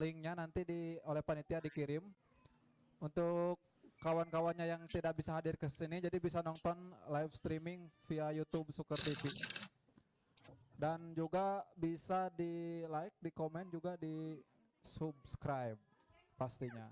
linknya nanti oleh panitia dikirim untuk kawan-kawannya yang tidak bisa hadir ke sini, jadi bisa nonton live streaming via YouTube Suker TV. Dan juga bisa di like, di komen, juga di subscribe pastinya.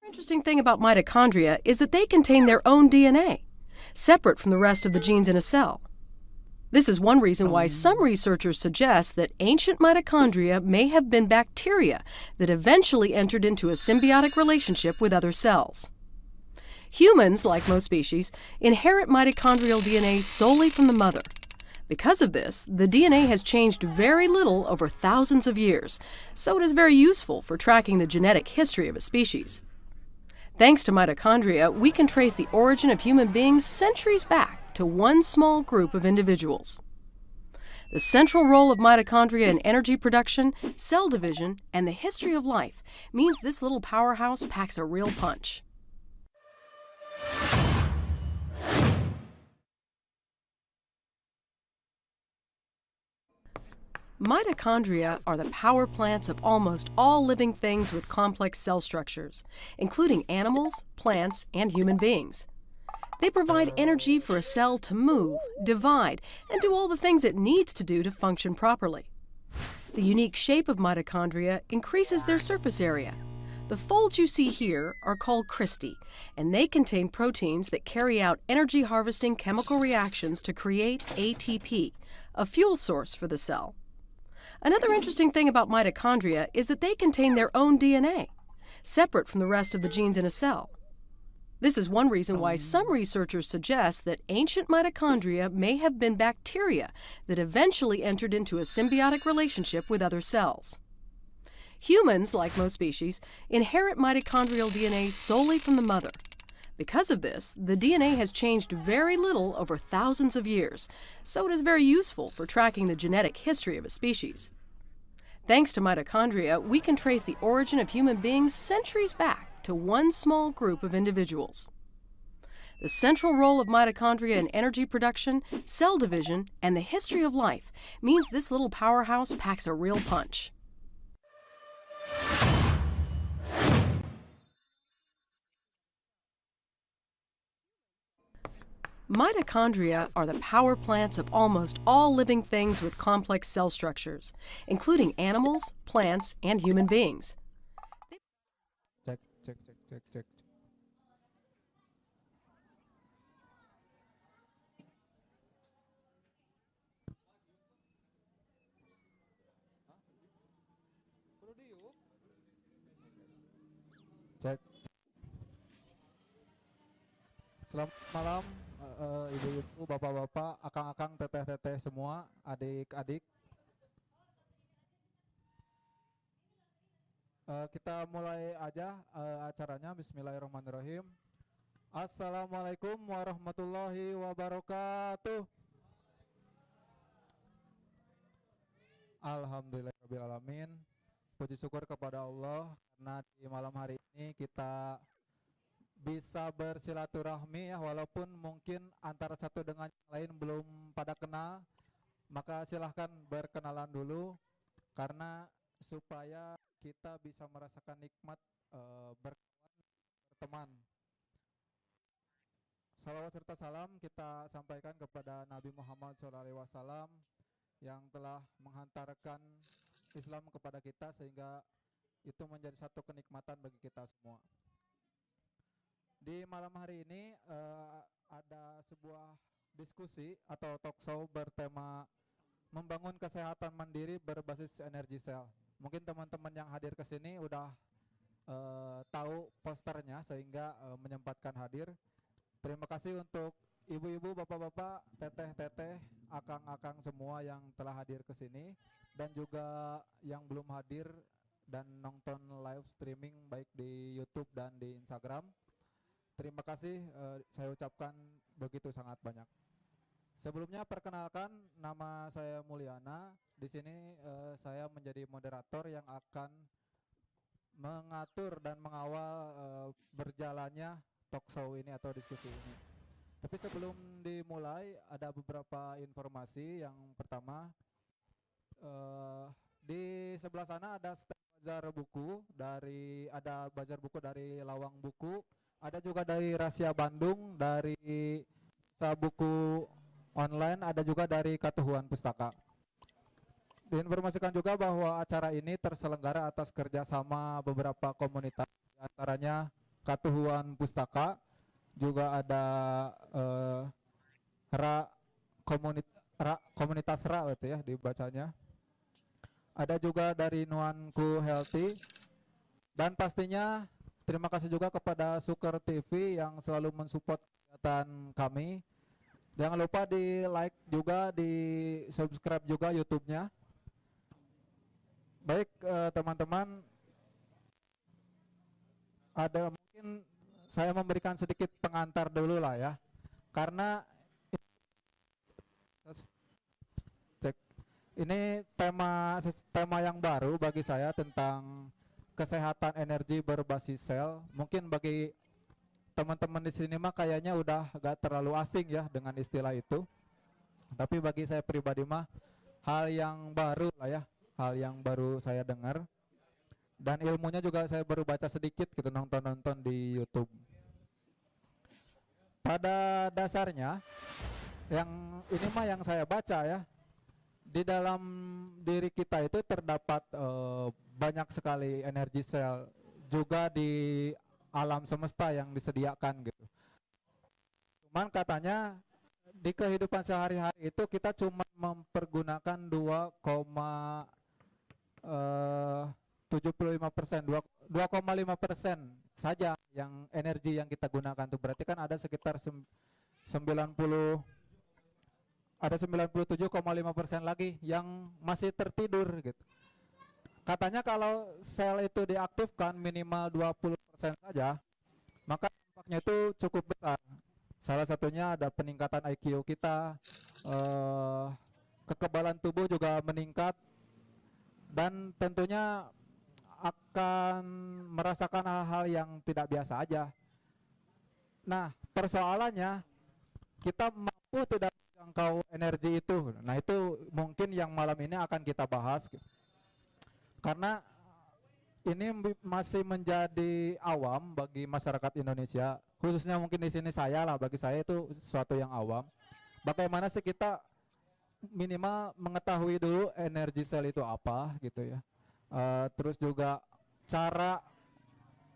Interesting thing about mitochondria is that they contain their own DNA, separate from the rest of the genes in a cell. This is one reason why some researchers suggest that ancient mitochondria may have been bacteria that eventually entered into a symbiotic relationship with other cells. Humans, like most species, inherit mitochondrial DNA solely from the mother. Because of this, the DNA has changed very little over thousands of years, so it is very useful for tracking the genetic history of a species. Thanks to mitochondria, we can trace the origin of human beings centuries back to one small group of individuals. The central role of mitochondria in energy production, cell division, and the history of life means this little powerhouse packs a real punch. Mitochondria are the power plants of almost all living things with complex cell structures, including animals, plants, and human beings. They provide energy for a cell to move, divide, and do all the things it needs to do to function properly. The unique shape of mitochondria increases their surface area. The folds you see here are called cristae, and they contain proteins that carry out energy-harvesting chemical reactions to create ATP, a fuel source for the cell. Another interesting thing about mitochondria is that they contain their own DNA, separate from the rest of the genes in a cell. This is one reason why some researchers suggest that ancient mitochondria may have been bacteria that eventually entered into a symbiotic relationship with other cells. Humans, like most species, inherit mitochondrial DNA solely from the mother. Because of this, the DNA has changed very little over thousands of years, so it is very useful for tracking the genetic history of a species. Thanks to mitochondria, we can trace the origin of human beings centuries back to one small group of individuals. The central role of mitochondria in energy production, cell division, and the history of life means this little powerhouse packs a real punch. Mitochondria are the power plants of almost all living things with complex cell structures, including animals, plants, and human beings. Cek. Cek. Selamat malam, ibu-ibu, bapak-bapak, akang-akang, teteh-teteh semua, adik-adik. Kita mulai aja acaranya. Bismillahirrahmanirrahim. Assalamualaikum warahmatullahi wabarakatuh. Alhamdulillahirrahmanirrahim. Puji syukur kepada Allah karena di malam hari ini kita bisa bersilaturahmi ya, walaupun mungkin antara satu dengan yang lain belum pada kenal, maka silahkan berkenalan dulu karena supaya kita bisa merasakan nikmat berteman. Salawat serta salam kita sampaikan kepada Nabi Muhammad SAW yang telah menghantarkan Islam kepada kita sehingga itu menjadi satu kenikmatan bagi kita semua. Di malam hari ini ada sebuah diskusi atau talk show bertema membangun kesehatan mandiri berbasis energi sel. Mungkin teman-teman yang hadir ke sini udah tahu posternya sehingga menyempatkan hadir. Terima kasih untuk ibu-ibu, bapak-bapak, teteh-teteh, akang-akang semua yang telah hadir ke sini dan juga yang belum hadir dan nonton live streaming baik di YouTube dan di Instagram. Terima kasih, saya ucapkan begitu sangat banyak. Sebelumnya perkenalkan, nama saya Mulyana. Di sini saya menjadi moderator yang akan mengatur dan mengawal berjalannya talk show ini atau diskusi ini. Tapi sebelum dimulai ada beberapa informasi. Yang pertama, di sebelah sana ada bazar buku dari Lawang Buku. Ada juga dari Rahasia Bandung, dari Buku Online, ada juga dari Katuhuan Pustaka. Diinformasikan juga bahwa acara ini terselenggara atas kerjasama beberapa komunitas, antaranya Katuhuan Pustaka, juga ada komunitas RA itu ya dibacanya. Ada juga dari Nuanku Healthy, dan pastinya terima kasih juga kepada Suker TV yang selalu mensupport kegiatan kami. Jangan lupa di like juga, di subscribe juga YouTube-nya. Baik teman-teman, ada mungkin saya memberikan sedikit pengantar dulu lah ya, karena cek ini tema yang baru bagi saya tentang kesehatan energi berbasis sel. Mungkin bagi teman-teman di sini mah kayaknya udah gak terlalu asing ya dengan istilah itu. Tapi bagi saya pribadi mah hal yang baru lah ya, hal yang baru saya dengar. Dan ilmunya juga saya baru baca sedikit gitu, nonton-nonton di YouTube. Pada dasarnya yang ini mah yang saya baca ya, di dalam diri kita itu terdapat banyak sekali energi sel juga di alam semesta yang disediakan gitu. Cuman katanya di kehidupan sehari-hari itu kita cuma mempergunakan 2,75%, 2,5% saja yang energi yang kita gunakan tuh. Berarti kan ada sekitar 97,5% lagi yang masih tertidur gitu. Katanya kalau sel itu diaktifkan minimal 20% saja, maka dampaknya itu cukup besar. Salah satunya ada peningkatan IQ kita, kekebalan tubuh juga meningkat, dan tentunya akan merasakan hal-hal yang tidak biasa aja. Nah, persoalannya kita mampu tidak menjangkau energi itu. Nah, itu mungkin yang malam ini akan kita bahas. Karena ini masih menjadi awam bagi masyarakat Indonesia, khususnya mungkin di sini saya lah, bagi saya itu sesuatu yang awam. Bagaimana sih kita minimal mengetahui dulu energi sel itu apa gitu ya. Terus juga cara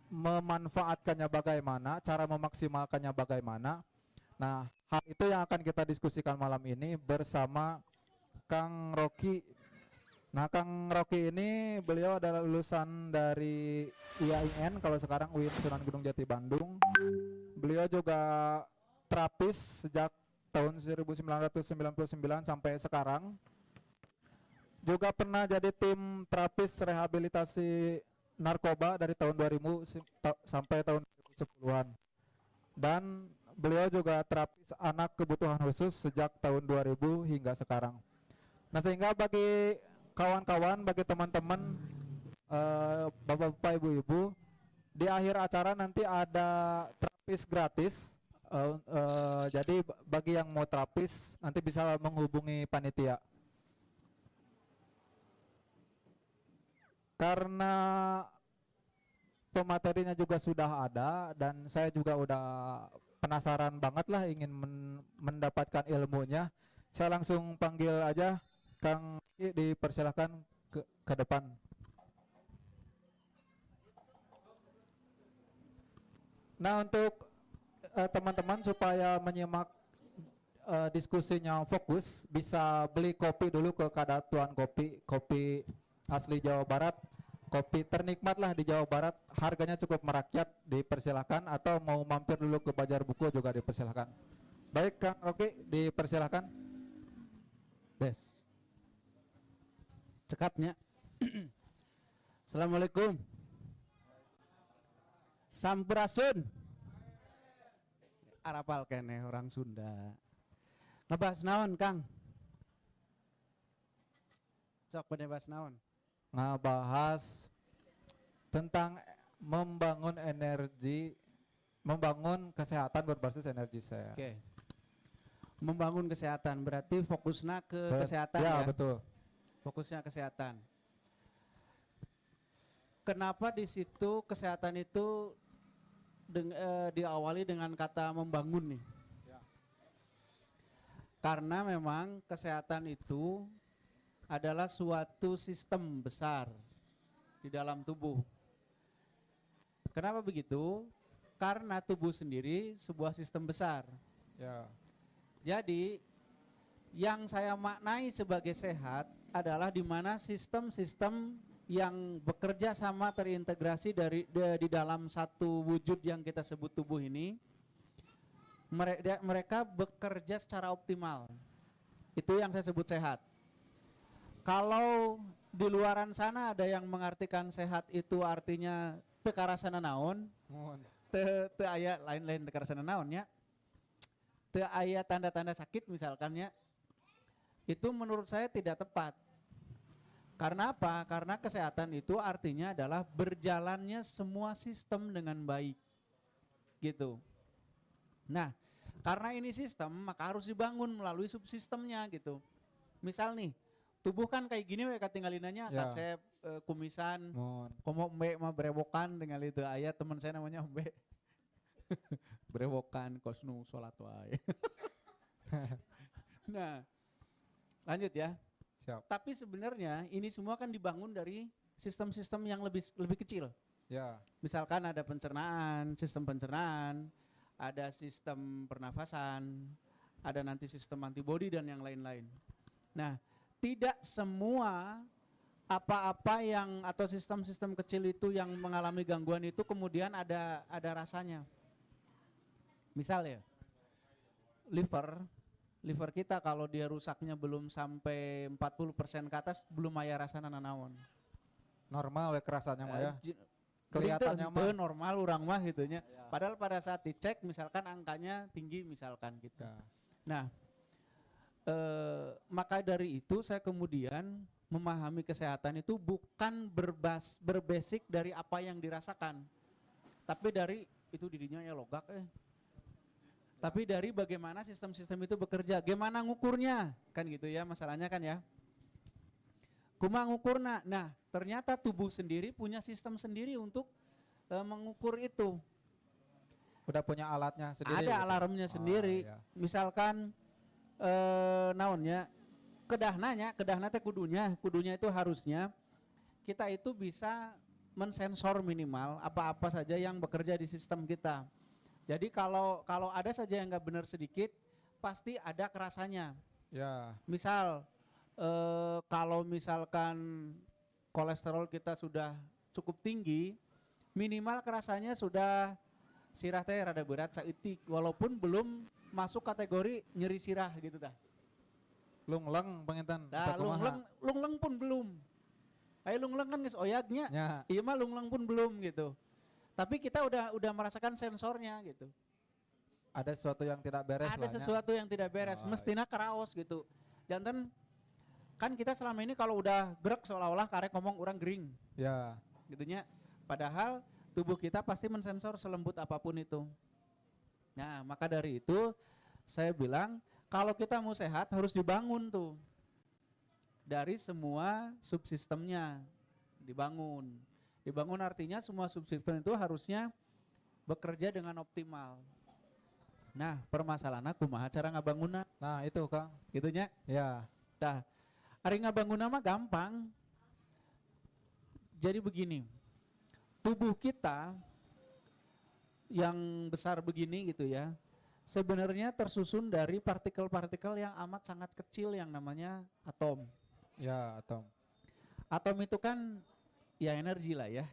memanfaatkannya bagaimana, cara memaksimalkannya bagaimana. Nah, hal itu yang akan kita diskusikan malam ini bersama Kang Rocky. Nah, Kang Rocky ini beliau adalah lulusan dari IAIN, kalau sekarang UIN Sunan Gunung Jati Bandung. Beliau juga terapis sejak tahun 1999 sampai sekarang. Juga pernah jadi tim terapis rehabilitasi narkoba dari tahun 2000 sampai tahun 2010-an. Dan beliau juga terapis anak kebutuhan khusus sejak tahun 2000 hingga sekarang. Nah, sehingga bagi kawan-kawan, bagi teman-teman, bapak-bapak, ibu-ibu, di akhir acara nanti ada terapis gratis. Jadi bagi yang mau terapis nanti bisa menghubungi panitia. Karena pematerinya juga sudah ada dan saya juga udah penasaran banget lah, ingin mendapatkan ilmunya. Saya langsung panggil aja Kang, dipersilahkan ke depan. Nah, untuk teman-teman supaya menyimak diskusinya fokus, bisa beli kopi dulu ke Kadatuan Kopi asli Jawa Barat, kopi ternikmat lah di Jawa Barat, harganya cukup merakyat, dipersilahkan. Atau mau mampir dulu ke Bajar Buku juga dipersilahkan. Baik Kang Rocky, dipersilahkan. Des. Cekapnya. Assalamualaikum. Sampurasun. Arapal kene orang Sunda. Ngebahas naon, Kang? Sok pada bahas naon? Ngebahas tentang membangun energi, membangun kesehatan berbasis energi sel. Oke. Membangun kesehatan berarti fokusnya ke kesehatan ya. Ya, betul. Fokusnya kesehatan. Kenapa di situ kesehatan itu diawali dengan kata membangun nih? Ya. Karena memang kesehatan itu adalah suatu sistem besar di dalam tubuh. Kenapa begitu? Karena tubuh sendiri sebuah sistem besar. Ya. Jadi yang saya maknai sebagai sehat adalah di mana sistem-sistem yang bekerja sama terintegrasi di dalam satu wujud yang kita sebut tubuh ini Mereka bekerja secara optimal. Itu yang saya sebut sehat. Kalau di luaran sana ada yang mengartikan sehat itu artinya teu karasana naon, teu aya lain-lain teu karasana naon nya. Teu aya tanda-tanda sakit misalkan ya. Itu menurut saya tidak tepat. Karena apa? Karena kesehatan itu artinya adalah berjalannya semua sistem dengan baik. Gitu. Nah, karena ini sistem maka harus dibangun melalui subsistemnya gitu. Misal nih, tubuh kan kayak gini we katinggalinanya Ya. kasep kumisan, Mun. komo mbe mah brewokan tinggal itu. Aya teman saya namanya mbe. Brewokan kosnu salat wae. Nah, lanjut ya. Siap. Tapi sebenarnya ini semua kan dibangun dari sistem-sistem yang lebih kecil. Ya. Misalkan ada pencernaan, sistem pencernaan, ada sistem pernafasan, ada nanti sistem antibodi dan yang lain-lain. Nah, tidak semua apa-apa yang atau sistem-sistem kecil itu yang mengalami gangguan itu kemudian ada rasanya. Misal ya, liver kita kalau dia rusaknya belum sampai 40% ke atas belum aya rasana nanaon. Normal we kerasannya mah ya. Kelihatannya Kelihatannya mah normal orang mah gitunya. Ya. Padahal pada saat dicek misalkan angkanya tinggi misalkan gitu. Ya. Nah, maka dari itu saya kemudian memahami kesehatan itu bukan berbasic dari apa yang dirasakan. Tapi dari itu dirinya ya logak Tapi dari bagaimana sistem-sistem itu bekerja, gimana ngukurnya, kan gitu ya masalahnya kan ya. Kumaha ngukurna? Nah, ternyata tubuh sendiri punya sistem sendiri untuk mengukur itu. udah punya alatnya sendiri. Ada gitu. alarmnya sendiri. Iya. Misalkan naonnya kedahna teh kudunya itu harusnya kita itu bisa mensensor minimal apa-apa saja yang bekerja di sistem kita. Jadi kalau ada saja yang nggak benar sedikit, pasti ada kerasanya. Ya. Misal kalau misalkan kolesterol kita sudah cukup tinggi, minimal kerasanya sudah sirah teh rada berat saeutik walaupun belum masuk kategori nyeri sirah gitu dah. Lungleng penginten. Nah, atau kumaha? lungleng pun belum. Ayo lungleng kan geus oyagnya. Ya. Iya mah lungleng pun belum gitu. Tapi kita udah merasakan sensornya gitu. Ada sesuatu yang tidak beres Ada lah, nya. sesuatu yang tidak beres, Oh, mestina karaos gitu. Jantan kan kita selama ini kalau udah gerak seolah-olah karek ngomong orang gering Ya. gitunya. Padahal tubuh kita pasti mensensor selembut apapun itu. Nah, maka dari itu saya bilang kalau kita mau sehat harus dibangun tuh. Dari semua subsistemnya dibangun. Dibangun artinya semua subsistem itu harusnya bekerja dengan optimal. Nah, permasalahannya kumaha cara ngabangunna Nah, itu Kang. gitunya. Ya. Tah, ari ngabangunna mah gampang. Jadi begini, tubuh kita yang besar begini gitu ya, sebenarnya tersusun dari partikel-partikel yang amat sangat kecil yang namanya atom. Ya, atom. Atom itu kan ya energi lah ya,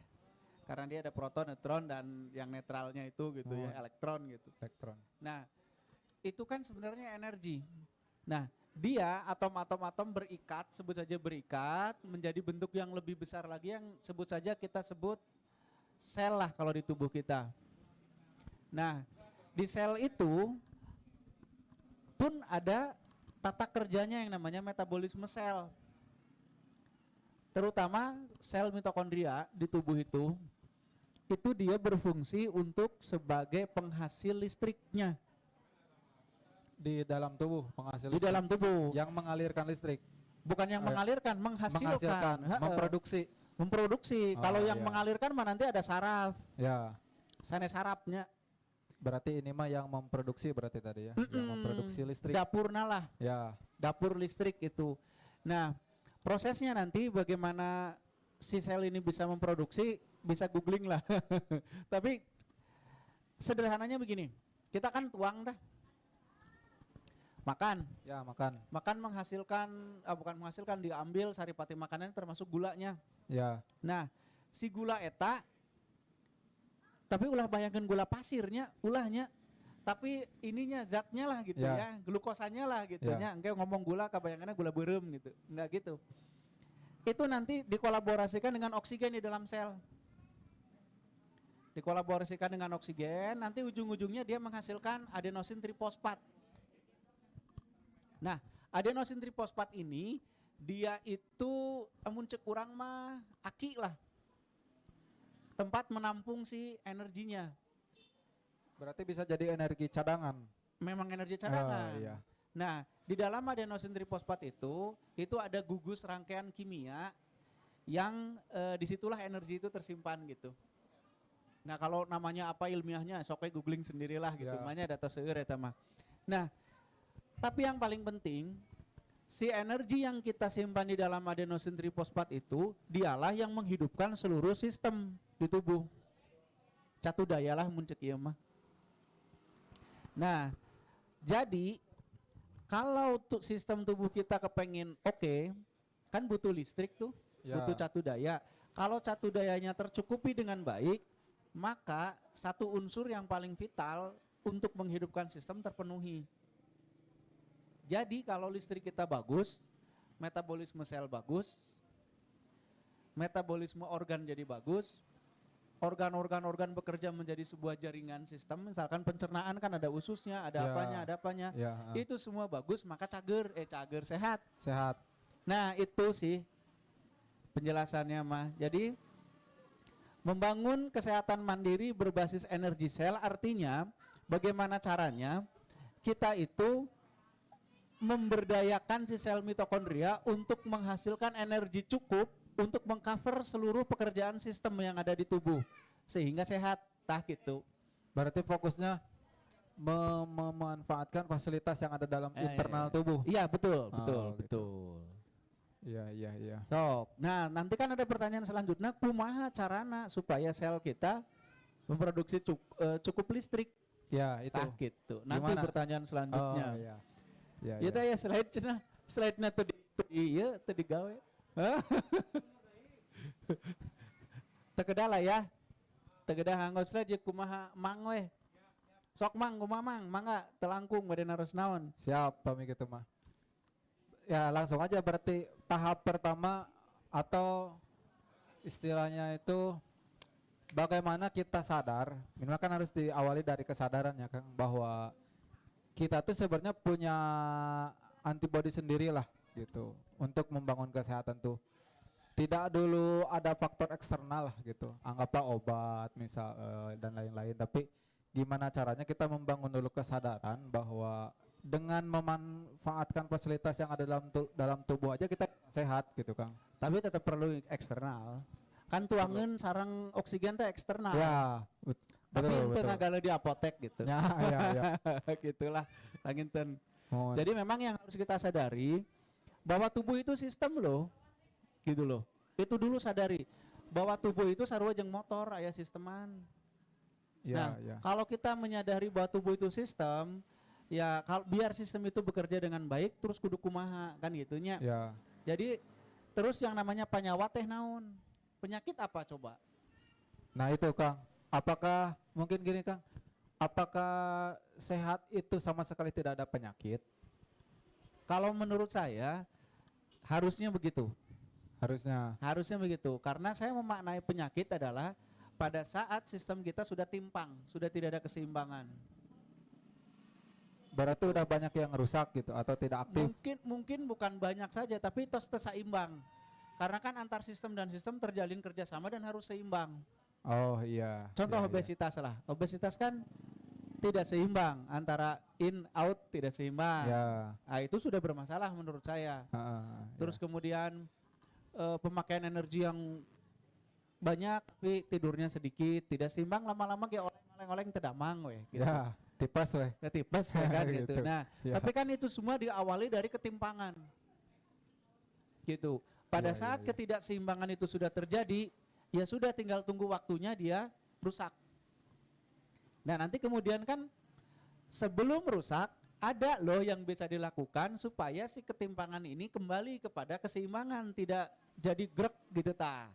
karena dia ada proton, neutron dan yang netralnya itu gitu ya, elektron gitu. Elektron. Nah, itu kan sebenarnya energi. Nah, dia atom-atom berikat, sebut saja berikat, menjadi bentuk yang lebih besar lagi yang sebut saja kita sebut sel lah kalau di tubuh kita. Nah, di sel itu pun ada tata kerjanya yang namanya metabolisme sel. Terutama sel mitokondria di tubuh itu dia berfungsi untuk sebagai penghasil listriknya Di dalam tubuh penghasil di listrik. dalam tubuh. Yang mengalirkan listrik. Bukan yang mengalirkan, menghasilkan. Heeh. Memproduksi. Memproduksi. Oh, Kalau yang iya. mengalirkan mah nanti ada saraf. Ya. Sanes sarafnya. Berarti ini mah yang memproduksi berarti tadi ya. Yang memproduksi listrik. Dapurna lah. Ya. Dapur listrik itu. Nah, prosesnya nanti bagaimana si sel ini bisa memproduksi, bisa googling lah. Tapi sederhananya begini, kita kan tuang dah. Makan. Ya, makan. Makan menghasilkan, bukan menghasilkan, diambil saripati makanan termasuk gulanya. Ya. Nah, si gula eta, tapi ulah bayangkan gula pasirnya, ulahnya tapi ininya zatnya lah gitu Ya. ya, glukosanya lah gitu Ya. nya. Engke ngomong gula kebayangannya gula berem gitu. Enggak gitu. Itu nanti dikolaborasikan dengan oksigen di dalam sel. Dikolaborasikan dengan oksigen, nanti ujung-ujungnya dia menghasilkan adenosin trifosfat. Nah, adenosin trifosfat ini dia itu amun cek urang mah aki lah. Tempat menampung si energinya. Berarti bisa jadi energi cadangan. Memang energi cadangan. Iya. Nah, di dalam adenosin trifosfat itu ada gugus rangkaian kimia yang disitulah energi itu tersimpan gitu. Nah, kalau namanya apa ilmiahnya, soknya googling sendirilah gitu. Ya. Namanya data seueur eta mah. Nah, tapi yang paling penting, si energi yang kita simpan di dalam adenosin trifosfat itu, dialah yang menghidupkan seluruh sistem di tubuh. Catu daya lah mun ceuk ieu mah. Nah, jadi kalau sistem tubuh kita kepengin oke, kan butuh listrik tuh, Ya. butuh catu daya. Kalau catu dayanya tercukupi dengan baik, maka satu unsur yang paling vital untuk menghidupkan sistem terpenuhi. Jadi kalau listrik kita bagus, metabolisme sel bagus, metabolisme organ jadi bagus, organ bekerja menjadi sebuah jaringan sistem, misalkan pencernaan kan ada ususnya, ada Ya. ada apanya. Ya. Itu semua bagus, maka cager sehat. Sehat. Nah, itu sih penjelasannya mah. Jadi membangun kesehatan mandiri berbasis energi sel artinya bagaimana caranya kita itu memberdayakan si sel mitokondria untuk menghasilkan energi cukup untuk mengcover seluruh pekerjaan sistem yang ada di tubuh sehingga sehat, tah gitu. Berarti fokusnya memanfaatkan fasilitas yang ada dalam internal tubuh. Iya, betul, betul, gitu. betul. Iya. Sok. Nah, nanti kan ada pertanyaan selanjutnya, kumaha carana supaya sel kita memproduksi cukup listrik? Ya, itu. Tah gitu. Nanti Gimana? pertanyaan selanjutnya. Oh, iya. Ya, Ya teh ya slide cenah. Slide-na teu ieu teu digawe. Hah? Teu kedah lah ya. Teu kedah nganggo slide jeung kumaha mang we. Sok mang kumaha mang? Mangga teu langkung bade naros naon. Siap, pamit gitu mah. Ya, langsung aja berarti tahap pertama atau istilahnya itu bagaimana kita sadar, minimal kan harus diawali dari kesadaran ya Kang, bahwa kita tuh sebenarnya punya antibody sendiri lah gitu untuk membangun kesehatan tuh. Tidak dulu ada faktor eksternal lah gitu, anggaplah obat misal dan lain-lain, tapi gimana caranya kita membangun dulu kesadaran bahwa dengan memanfaatkan fasilitas yang ada dalam tubuh aja kita sehat gitu Kang. Tapi tetap perlu eksternal. Kan tuangeun sarang oksigen teh eksternal. Ya, Tapi ente ngagale di apotek gitu. Ya. Gitulah langinten. Oh, Jadi memang yang harus kita sadari bahwa tubuh itu sistem loh. Gitu loh. Itu dulu sadari bahwa tubuh itu sarua jeung motor aya sisteman. Nah, kalau kita menyadari bahwa tubuh itu sistem, ya biar sistem itu bekerja dengan baik terus kudu kumaha kan gitunya. Ya. Jadi terus yang namanya panyawa teh naon? Penyakit apa coba? Nah itu Kang, apakah mungkin gini Kang, apakah sehat itu sama sekali tidak ada penyakit? Kalau menurut saya harusnya begitu. Harusnya Begitu. Karena saya memaknai penyakit adalah pada saat sistem kita sudah timpang, sudah tidak ada keseimbangan. berarti udah banyak yang rusak gitu atau tidak aktif. Mungkin bukan banyak saja, tapi tos seimbang. Karena kan antar sistem dan sistem terjalin kerjasama dan harus seimbang. Oh iya. Contoh Iya, iya. obesitas lah. Obesitas kan tidak seimbang antara in out tidak seimbang. Ya. Nah, itu sudah bermasalah menurut saya. Terus kemudian pemakaian energi yang banyak tapi tidurnya sedikit, tidak seimbang, lama-lama kayak oleng-oleng tedamang weh gitu. Ya, tipes weh. Ya, tipes ya kan gitu. Gitu. Nah, Ya. tapi kan itu semua diawali dari ketimpangan. Gitu. Pada Iya, iya, saat iya. ketidakseimbangan itu sudah terjadi, ya sudah tinggal tunggu waktunya dia rusak. Nah, nanti kemudian kan sebelum rusak ada loh yang bisa dilakukan supaya si ketimpangan ini kembali kepada keseimbangan, tidak jadi grek gitu ta.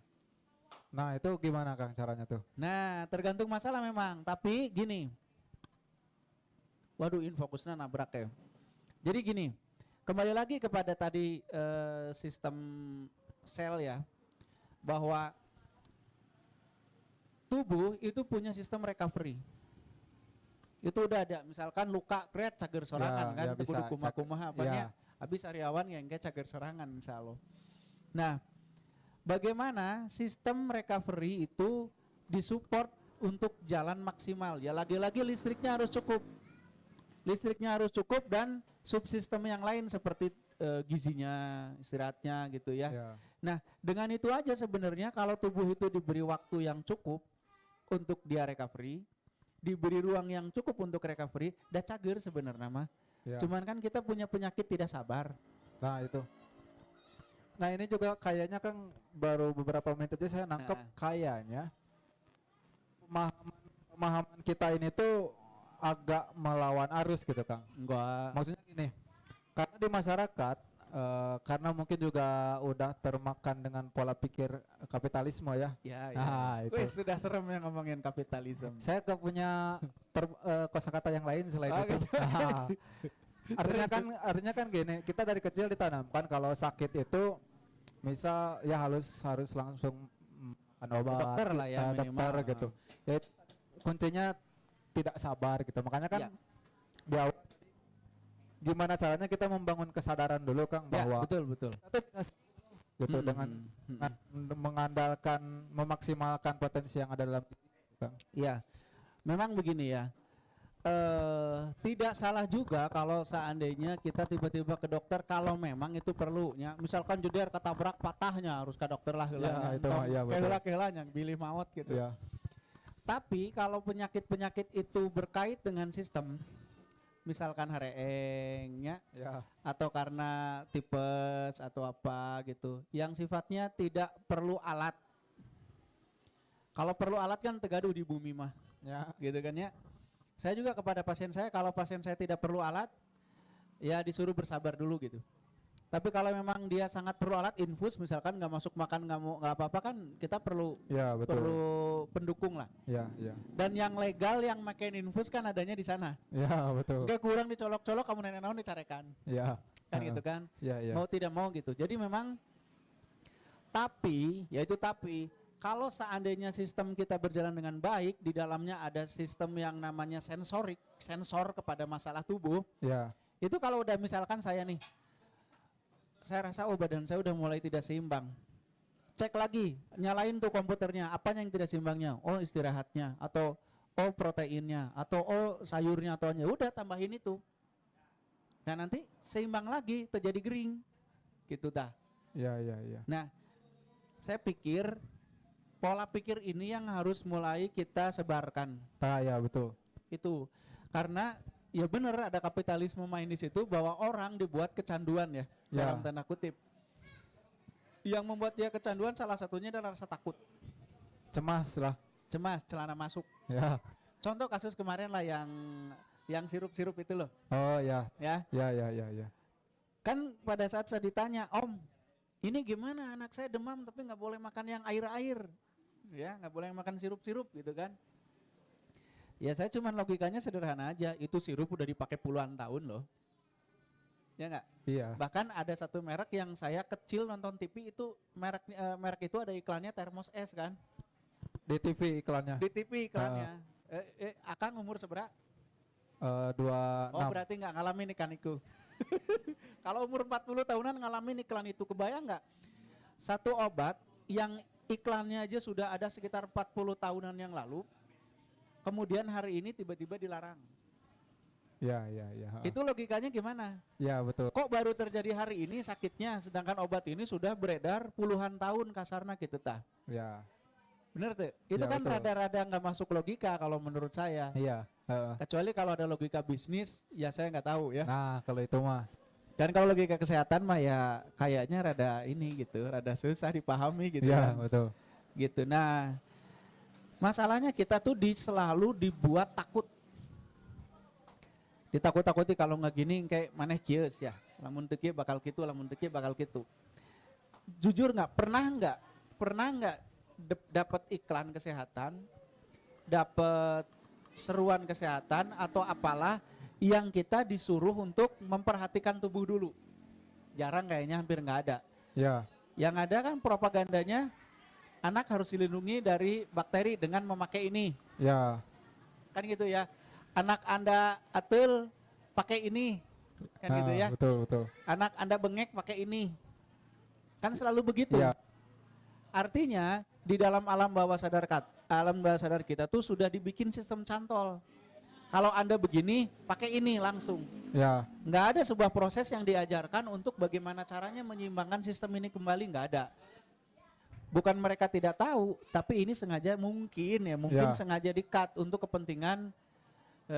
Nah itu gimana Kang caranya tuh? Nah, tergantung masalah memang, tapi gini. Waduh, infokusnya nabrak ya. Jadi gini, kembali lagi kepada tadi sistem sel ya, bahwa tubuh itu punya sistem recovery. Itu udah ada, misalkan luka kret cager sorangan kan, ya bisa, kudu kumaha apanya, ya. habis sariawan yang kayak cager sorangan insya Allah. Nah, bagaimana sistem recovery itu disupport untuk jalan maksimal? Ya lagi-lagi listriknya harus cukup. Listriknya harus cukup dan subsistem yang lain seperti gizinya, istirahatnya gitu ya. Nah, dengan itu aja sebenarnya kalau tubuh itu diberi waktu yang cukup untuk dia recovery, diberi ruang yang cukup untuk recovery, dah cager sebenarnya mah. Ya. Cuman kan kita punya penyakit tidak sabar. Nah itu. Nah ini juga kayaknya kan baru beberapa menit aja saya nangkep kayaknya pemahaman kita ini tuh agak melawan arus gitu Kang. Enggak. Maksudnya gini, karena di masyarakat karena mungkin juga udah termakan dengan pola pikir kapitalisme ya. Ya, ya. Nah, itu. Wih, sudah serem ya ngomongin kapitalisme. Saya gak punya kosakata yang lain selain itu. Gitu. Nah, artinya kan gini, kita dari kecil ditanamkan kalau sakit itu misal ya harus langsung makan obat, Dokter lah ya minimal. dokter gitu. Ya, kuncinya tidak sabar gitu. Makanya kan Ya. di awal gimana caranya kita membangun kesadaran dulu Kang bahwa Ya, betul. kita tuh bisa gitu dengan mengandalkan memaksimalkan potensi yang ada dalam diri Kang. Iya, memang begini ya. Tidak salah juga kalau seandainya kita tiba-tiba ke dokter kalau memang itu perlunya. Misalkan jeder ketabrak patahnya harus ke dokter lah. Ya, itu mah, ya, betul. Kehela-kehela yang pilih maut gitu. Ya. Tapi kalau penyakit-penyakit itu berkait dengan sistem, misalkan hareengnya Ya. atau karena tipes atau apa gitu, yang sifatnya tidak perlu alat. Kalau perlu alat kan tegaduh di bumi mah, Ya. gitu kan ya. Saya juga kepada pasien saya, kalau pasien saya tidak perlu alat, ya disuruh bersabar dulu gitu. Tapi kalau memang dia sangat perlu alat, infus misalkan nggak masuk makan nggak apa-apa kan kita perlu Ya, betul. perlu pendukung lah. Ya, ya. Dan yang legal yang makin infus kan adanya di sana. Ya, betul. Nggak kurang dicolok-colok, kamu nenek naon dicarekan. Ya. Kan gitu kan. Ya, ya. Mau tidak mau gitu. Jadi memang tapi kalau seandainya sistem kita berjalan dengan baik, di dalamnya ada sistem yang namanya sensor kepada masalah tubuh. Ya. Itu kalau udah misalkan saya nih, saya rasa badan saya udah mulai tidak seimbang. Cek lagi, nyalain tuh komputernya, apanya yang tidak seimbangnya? Oh istirahatnya, atau oh proteinnya, atau oh sayurnya, atau udah tambahin itu. Nah nanti seimbang lagi, terjadi gering, gitu dah. Ya, ya, ya. Nah, saya pikir pola pikir ini yang harus mulai kita sebarkan. Ah, ya, betul. Itu karena ya benar ada kapitalisme main di situ bahwa orang dibuat kecanduan ya, Ya. dalam tanda kutip. Yang membuat dia kecanduan salah satunya adalah rasa takut, Cemas lah. cemas, celana masuk. Ya. Contoh kasus kemarin lah yang sirup-sirup itu loh, Oh, ya. ya. Ya, ya, ya, ya. Kan pada saat saya ditanya, Om, ini gimana anak saya demam tapi nggak boleh makan yang air-air, ya nggak boleh makan sirup-sirup gitu kan. Ya saya cuman logikanya sederhana aja, itu sirup udah dipakai puluhan tahun loh. Ya nggak? Iya. Bahkan ada satu merek yang saya kecil nonton TV itu merek itu ada iklannya termos es kan. Di TV iklannya. Di TV iklannya. Akan umur seberapa? 26. Oh berarti nggak ngalamin iklan itu. Kalau umur 40 tahunan ngalamin iklan itu, kebayang nggak? Satu obat yang iklannya aja sudah ada sekitar 40 tahunan yang lalu, kemudian hari ini tiba-tiba dilarang. Ya, ya, ya. Itu logikanya gimana? Ya, betul. Kok baru terjadi hari ini sakitnya, sedangkan obat ini sudah beredar puluhan tahun kasarnya gitu tah. Ya. Bener tuh? Itu Ya, kan betul. rada-rada nggak masuk logika kalau menurut saya. Iya. Kecuali kalau ada logika bisnis, ya saya nggak tahu ya. Nah, kalau itu mah. Dan kalau logika kesehatan mah ya kayaknya rada ini gitu, rada susah dipahami gitu Ya, kan. betul. Gitu. Nah, masalahnya kita tuh selalu dibuat takut. Ditakut-takuti kalau nggak gini kayak maneh kieu ya. Lamun teu kieu bakal kitu, lamun teu kieu bakal kitu. Jujur nggak pernah nggak dapat iklan kesehatan, dapat seruan kesehatan atau apalah yang kita disuruh untuk memperhatikan tubuh dulu. Jarang kayaknya, hampir nggak ada. Ya. Yang ada kan propagandanya anak harus dilindungi dari bakteri dengan memakai ini. Ya. Kan gitu ya. Anak Anda atel pakai ini. Kan gitu ya. Betul, betul. Anak Anda bengek pakai ini. Kan selalu begitu. Ya. Artinya di dalam alam bawah sadar kita tuh sudah dibikin sistem cantol. Kalau Anda begini, pakai ini langsung. Ya. Nggak ada sebuah proses yang diajarkan untuk bagaimana caranya menyeimbangkan sistem ini kembali, nggak ada. Bukan mereka tidak tahu, tapi ini sengaja mungkin sengaja di-cut untuk kepentingan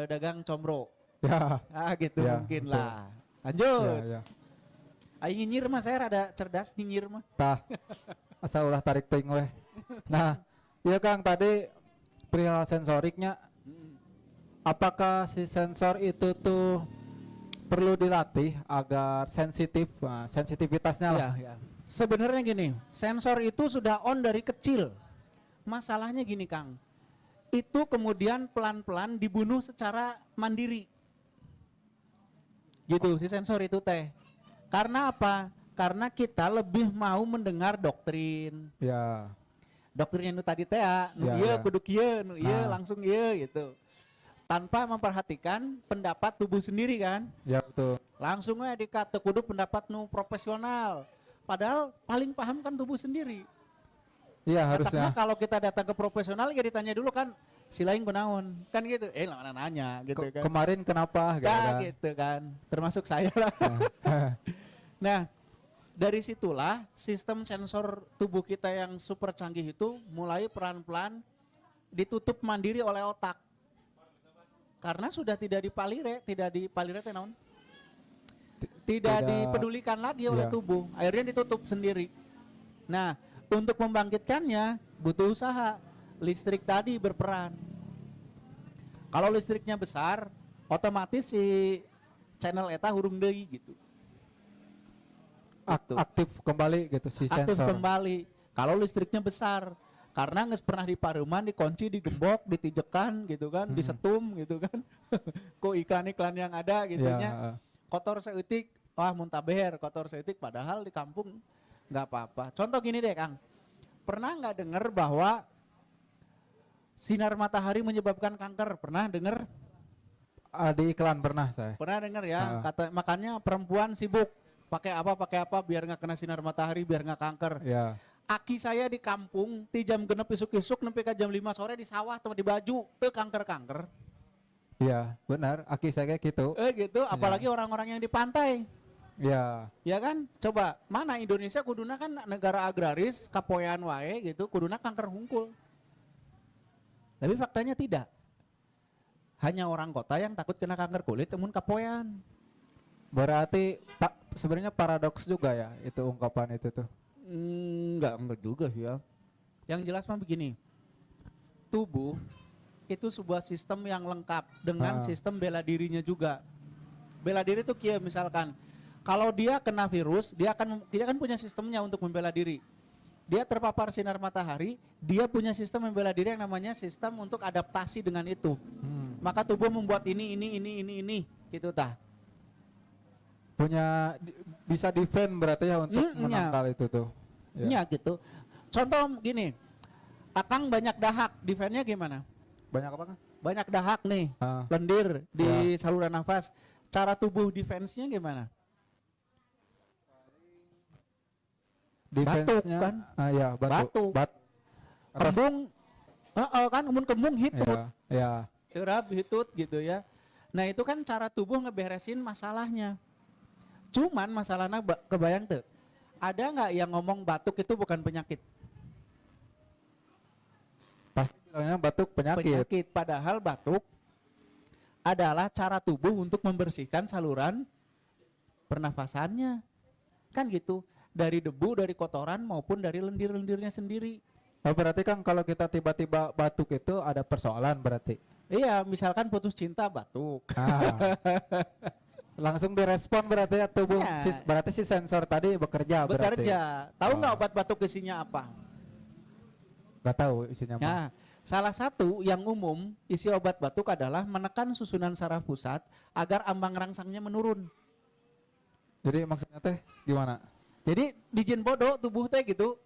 dagang combro. Ya. Gitu Ya, mungkin betul. lah. Lanjut. Ya, ya. Ayo nyinyir mah, saya rada cerdas nyinyir mah. Tah. Asal ulah tarik ting weh. Nah, iya Kang, tadi perihal sensoriknya, apakah si sensor itu tuh perlu dilatih agar sensitif, sensitivitasnya lah. Ya. Sebenarnya gini, sensor itu sudah on dari kecil. Masalahnya gini Kang, itu kemudian pelan-pelan dibunuh secara mandiri. Gitu si sensor itu teh. Karena apa? Karena kita lebih mau mendengar doktrin. Ya. Doktrinnya nu tadi teh, nu Ya, ieu ya. kudu kieu, nu ieu Ah. langsung ieu gitu. Tanpa memperhatikan pendapat tubuh sendiri kan. Ya, betul. Langsung aja dikata kudu pendapat nu profesional. Padahal paling paham kan tubuh sendiri. Iya, Karena harusnya. kalau kita datang ke profesional ya ditanya dulu kan si lain kunaon kan gitu. Mana nanya gitu kan. Kemarin kenapa Gitu kan. Termasuk saya lah. Nah, dari situlah sistem sensor tubuh kita yang super canggih itu mulai pelan-pelan ditutup mandiri oleh otak. Karena sudah tidak dipalire teh naon? Tidak dipedulikan lagi oleh Iya. tubuh. Akhirnya ditutup sendiri. Nah, untuk membangkitkannya butuh usaha. Listrik tadi berperan. Kalau listriknya besar, otomatis si channel eta hurung deui gitu. Aktif kembali gitu si Aktif sensor. kembali. Kalau listriknya besar, karena nggak pernah dipareuman, dikunci, digembok, ditijekan gitu kan, disetum gitu kan. Kok iklan-iklan yang ada gitunya. Ya. Kotor seeutik, wah muntaber kotor seeutik, padahal di kampung nggak apa-apa. Contoh gini deh Kang, pernah nggak dengar bahwa sinar matahari menyebabkan kanker? Pernah dengar? Di iklan pernah saya. Pernah dengar ya? Makanya perempuan sibuk pakai apa biar nggak kena sinar matahari, biar nggak kanker. Ya. Aki saya di kampung, ti jam genep isuk-isuk nempi ka jam 5 sore di sawah atau di baju, teu kanker-kanker. Iya, benar. Aki saya kayak gitu. Gitu, apalagi orang-orang yang di pantai. Ya. Ya kan? Coba, mana Indonesia kuduna kan negara agraris, kapoean wae gitu, kuduna kanker hungkul. Tapi faktanya tidak. Hanya orang kota yang takut kena kanker kulit, temun kapoean. Berarti sebenarnya paradoks juga ya itu ungkapan itu tuh. Enggak juga sih ya. Yang jelas mah begini. Tubuh itu sebuah sistem yang lengkap dengan sistem bela dirinya juga. Bela diri itu kieu misalkan kalau dia kena virus, dia kan punya sistemnya untuk membela diri. Dia terpapar sinar matahari, dia punya sistem membela diri yang namanya sistem untuk adaptasi dengan itu. Maka tubuh membuat ini gitu tah. Bisa defend berarti ya untuk menangkal itu tuh. Ya gitu. Contoh gini, Akang banyak dahak, defense-nya gimana? Banyak apa kan? Banyak dahak nih, lendir di saluran nafas. Cara tubuh defense-nya gimana? Defense-nya kan? Ya, Batuk. Kembung, kan umun kembung hitut. Ya. Terap hitut gitu ya. Nah itu kan cara tubuh ngeberesin masalahnya. Cuman masalahnya kebayang tuh. Ada nggak yang ngomong batuk itu bukan penyakit? Pasti bilangnya batuk penyakit. Padahal batuk adalah cara tubuh untuk membersihkan saluran pernafasannya. Kan gitu. Dari debu, dari kotoran maupun dari lendir-lendirnya sendiri. Oh, berarti kan kalau kita tiba-tiba batuk itu ada persoalan berarti. Iya, misalkan putus cinta batuk. Langsung direspon berarti ya tubuh. Ya. Berarti si sensor tadi bekerja berarti. Tahu nggak obat batuk isinya apa? Nggak tahu isinya apa. Nah, salah satu yang umum isi obat batuk adalah menekan susunan saraf pusat agar ambang rangsangnya menurun. Jadi maksudnya teh gimana? Jadi dijieun bodoh tubuh teh gitu.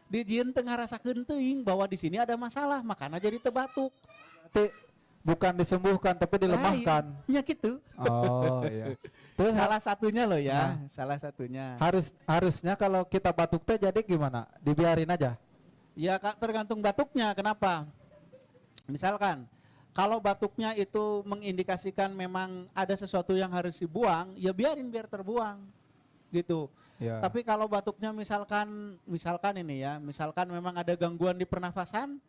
Dijieun teu ngarasakeun teuing bahwa di sini ada masalah, makanya jadi teu batuk. Berarti bukan disembuhkan tapi dilemahkan. Ya gitu. Oh iya. Terus Salah satunya loh ya, salah satunya. harusnya kalau kita batuk teh jadi gimana? Dibiarin aja. Ya Kak, tergantung batuknya. Kenapa? Misalkan kalau batuknya itu mengindikasikan memang ada sesuatu yang harus dibuang, ya biarin biar terbuang. Gitu. Ya. Tapi kalau batuknya misalkan ini ya, misalkan memang ada gangguan di pernafasan,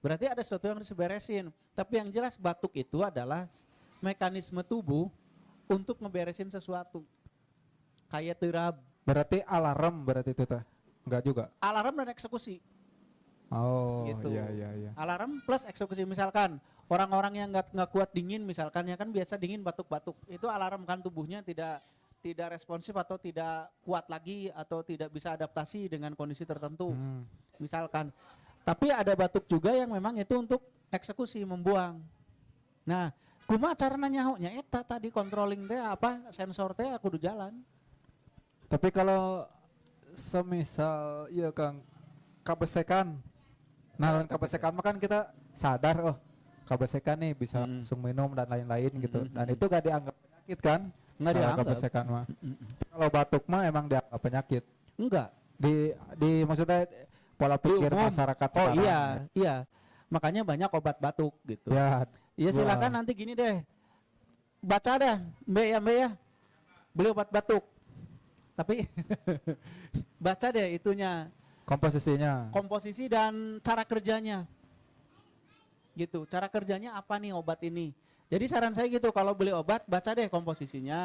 berarti ada sesuatu yang harus diberesin. Tapi yang jelas batuk itu adalah mekanisme tubuh untuk ngeberesin sesuatu. Kayak terab. Berarti alarm berarti itu teh. Enggak juga. Alarm dan eksekusi. Oh Gitu. iya. Alarm plus eksekusi. Misalkan orang-orang yang nggak kuat dingin misalkan ya kan biasa dingin batuk-batuk. Itu alarm kan tubuhnya tidak responsif atau tidak kuat lagi atau tidak bisa adaptasi dengan kondisi tertentu. Misalkan. Tapi ada batuk juga yang memang itu untuk eksekusi, membuang. Nah, kumaha carana nyahonya eta tadi controlling teh apa sensor teh kudu jalan. Tapi kalau semisal iya Kang kabesekan. Nah, kabesekan mah kan kita sadar oh kabesekan nih bisa langsung minum dan lain-lain gitu. Dan itu gak dianggap penyakit kan? Enggak dianggap. Kabesekan mah. Kalau batuk mah emang dianggap penyakit. Enggak. Di maksudnya pola pikir Umum. masyarakat Oh sekarang. iya. Makanya banyak obat batuk gitu. Ya, Iya silakan nanti gini deh. Baca deh, Mbak ya. Beli obat batuk. Tapi baca deh itunya, komposisinya. komposisi dan cara kerjanya. Gitu. Cara kerjanya apa nih obat ini? Jadi saran saya gitu, kalau beli obat baca deh komposisinya,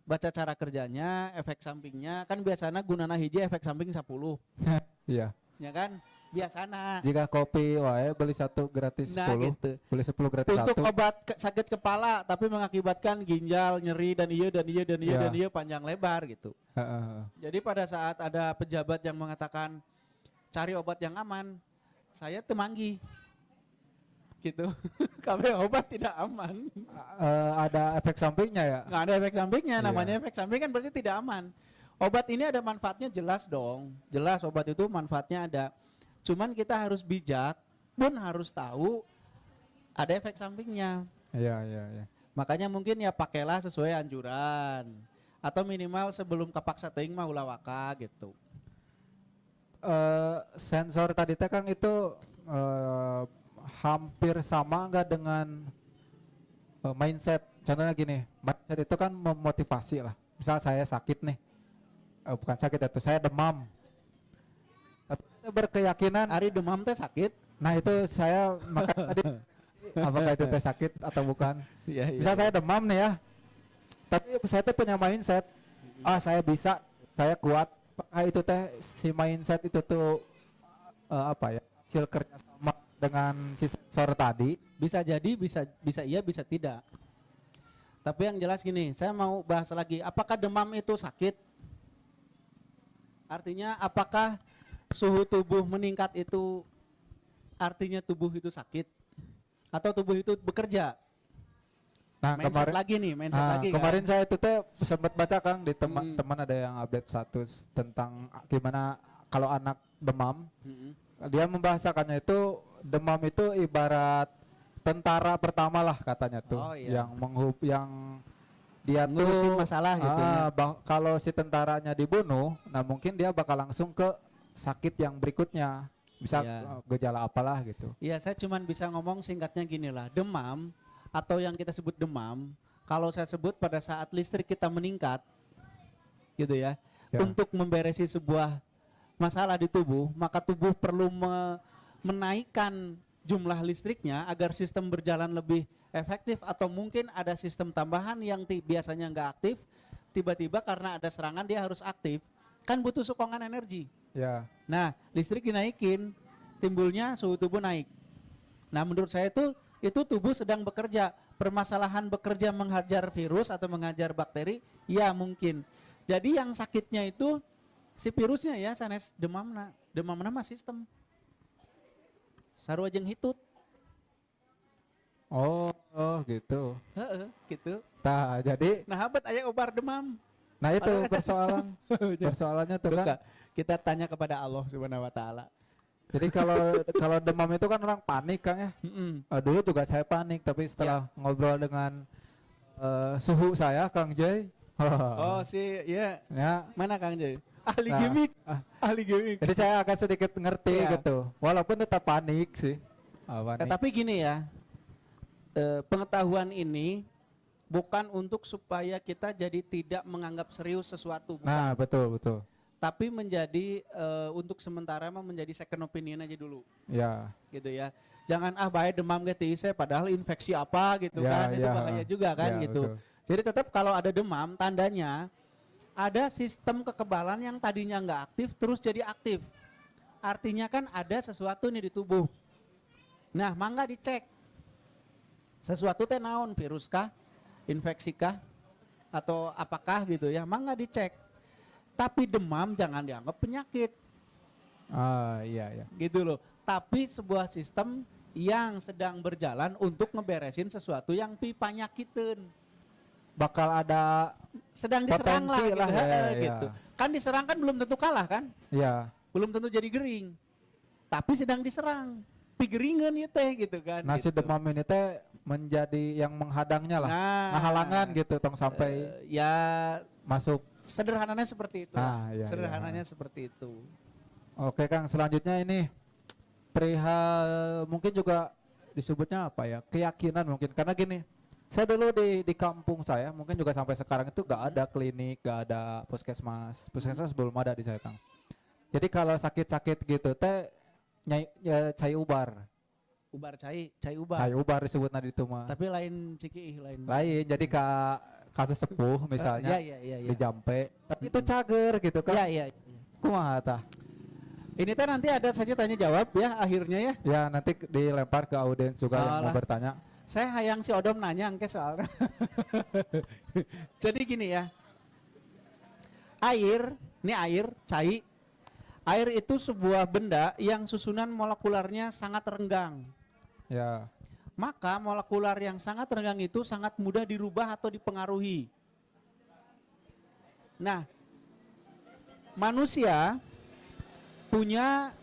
baca cara kerjanya, efek sampingnya. Kan biasanya gunana hiji efek samping 10. Iya. Ya kan? Biasana. Jika kopi wae beli 1 gratis 10. Nah gitu. Beli 10 gratis 1. Untuk obat sakit kepala tapi mengakibatkan ginjal nyeri dan iya panjang lebar gitu. Jadi pada saat ada pejabat yang mengatakan cari obat yang aman, saya temanggi. Gitu. Kabeh obat tidak aman. Ada efek sampingnya ya? Nggak ada efek sampingnya, Iya. namanya efek samping kan berarti tidak aman. Obat ini ada manfaatnya jelas dong. Jelas obat itu manfaatnya ada. Cuman kita harus bijak, pun harus tahu ada efek sampingnya. Iya. Makanya mungkin ya pakailah sesuai anjuran. Atau minimal sebelum kapaksa teuing mah ulah waka gitu. Sensor tadi teh Kang itu hampir sama enggak dengan mindset. Contohnya gini, mindset itu kan memotivasi lah. Misal saya sakit nih, bukan sakit itu, saya demam. Tapi saya berkeyakinan, Ari demam teh sakit. nah itu saya maka tadi apakah itu teh sakit atau bukan? Iya. Misal saya demam nih ya, tapi saya tuh punya mindset, saya bisa, saya kuat. Itu teh si mindset itu tuh apa ya? Hasil kerja sama dengan si sensor tadi. Bisa jadi, bisa iya, bisa tidak. Tapi yang jelas gini, saya mau bahas lagi, apakah demam itu sakit? Artinya apakah suhu tubuh meningkat itu artinya tubuh itu sakit? Atau tubuh itu bekerja? Nah, Mindset lagi nih, mindset lagi kemarin kan? saya itu teh sempat baca Kang di teman ada yang update status tentang gimana kalau anak demam. Dia membahasakannya itu demam itu ibarat tentara pertama lah katanya tuh, Oh, iya. yang dia Ngurusin tuh masalah gitu ya. kalau si tentaranya dibunuh, nah mungkin dia bakal langsung ke sakit yang berikutnya, bisa Iya. gejala apalah gitu. Iya, saya cuman bisa ngomong singkatnya gini lah, demam atau yang kita sebut demam, kalau saya sebut pada saat listrik kita meningkat, gitu ya, Ya. untuk memberesi sebuah masalah di tubuh, maka tubuh perlu menaikkan jumlah listriknya agar sistem berjalan lebih efektif, atau mungkin ada sistem tambahan yang biasanya nggak aktif, tiba-tiba karena ada serangan dia harus aktif, kan butuh sokongan energi. Ya. Nah, listrik dinaikin, timbulnya suhu tubuh naik. Nah, menurut saya itu tubuh sedang bekerja. Permasalahan bekerja menghajar virus atau menghajar bakteri, ya mungkin. Jadi yang sakitnya itu si virusnya ya, sanes demamna mah sistem. sarua jeung hitut. Oh, gitu. Heeh, gitu. Nah, jadi Nah, habat aya obat demam. nah itu Padahal eta persoalannya tuh kan. Duka. Kita tanya kepada Allah Subhanahu wa taala. Jadi kalau demam itu kan orang panik Kang ya. Mm-mm. Dulu juga saya panik, tapi setelah ngobrol dengan suhu saya Kang Jay. Oh, ya. Ya. Mana Kang Jay? Ahli Nah, gimmick. Ahli gimmick. Jadi saya agak sedikit ngerti Iya. gitu. Walaupun tetap panik sih. Panik. Tapi gini ya. Pengetahuan ini bukan untuk supaya kita jadi tidak menganggap serius sesuatu, bukan. Nah, betul. Tapi menjadi untuk sementara mah menjadi second opinion aja dulu, Ya. gitu ya. Jangan baik demam saya padahal infeksi apa gitu Ya, kan, itu ya. bahaya juga kan Ya, gitu. betul. Jadi tetap kalau ada demam tandanya ada sistem kekebalan yang tadinya nggak aktif terus jadi aktif. Artinya kan ada sesuatu nih di tubuh. Nah, mangga dicek. Sesuatu teh naon, virus kah, infeksi kah, atau apakah gitu ya, mangga dicek. Tapi demam jangan dianggap penyakit, Iya. gitu loh. Tapi sebuah sistem yang sedang berjalan untuk ngeberesin sesuatu yang pipanyakitin. Bakal ada Sedang diserang lah, potensi gitu, lah, ya, gitu. ya. Kan diserang kan belum tentu kalah kan, ya. belum tentu jadi gering. Tapi sedang diserang, pigeringan ya teh gitu kan. Nasi gitu. demam ini teh menjadi yang menghadangnya lah. Halangan gitu tong sampai ya masuk. sederhananya seperti itu. Iya, Sederhananya seperti itu. Oke Kang, selanjutnya ini perihal mungkin juga disebutnya apa ya? Keyakinan mungkin, karena gini. Saya dulu di kampung saya, mungkin juga sampai sekarang itu gak ada klinik, gak ada puskesmas. Puskesmas belum ada di saya Kang. Jadi kalau sakit-sakit gitu teh cai ubar. Ubar cai ubar. Cai ubar disebut nadi itu mah. Tapi lain ciki lain. Lain, jadi kasus sepuh misalnya Iya. di Jampe. Tapi itu cager gitu kan. Iya. Kumaha tah? Ini teh nanti ada saja tanya jawab ya akhirnya ya. Ya nanti dilempar ke audiens juga yang mau Alah. bertanya. Saya hayang si Odom nanya engke soalnya. Jadi gini ya. Air, cai. Air itu sebuah benda yang susunan molekularnya sangat renggang. Ya. Maka molekular yang sangat renggang itu sangat mudah dirubah atau dipengaruhi. Nah, manusia punya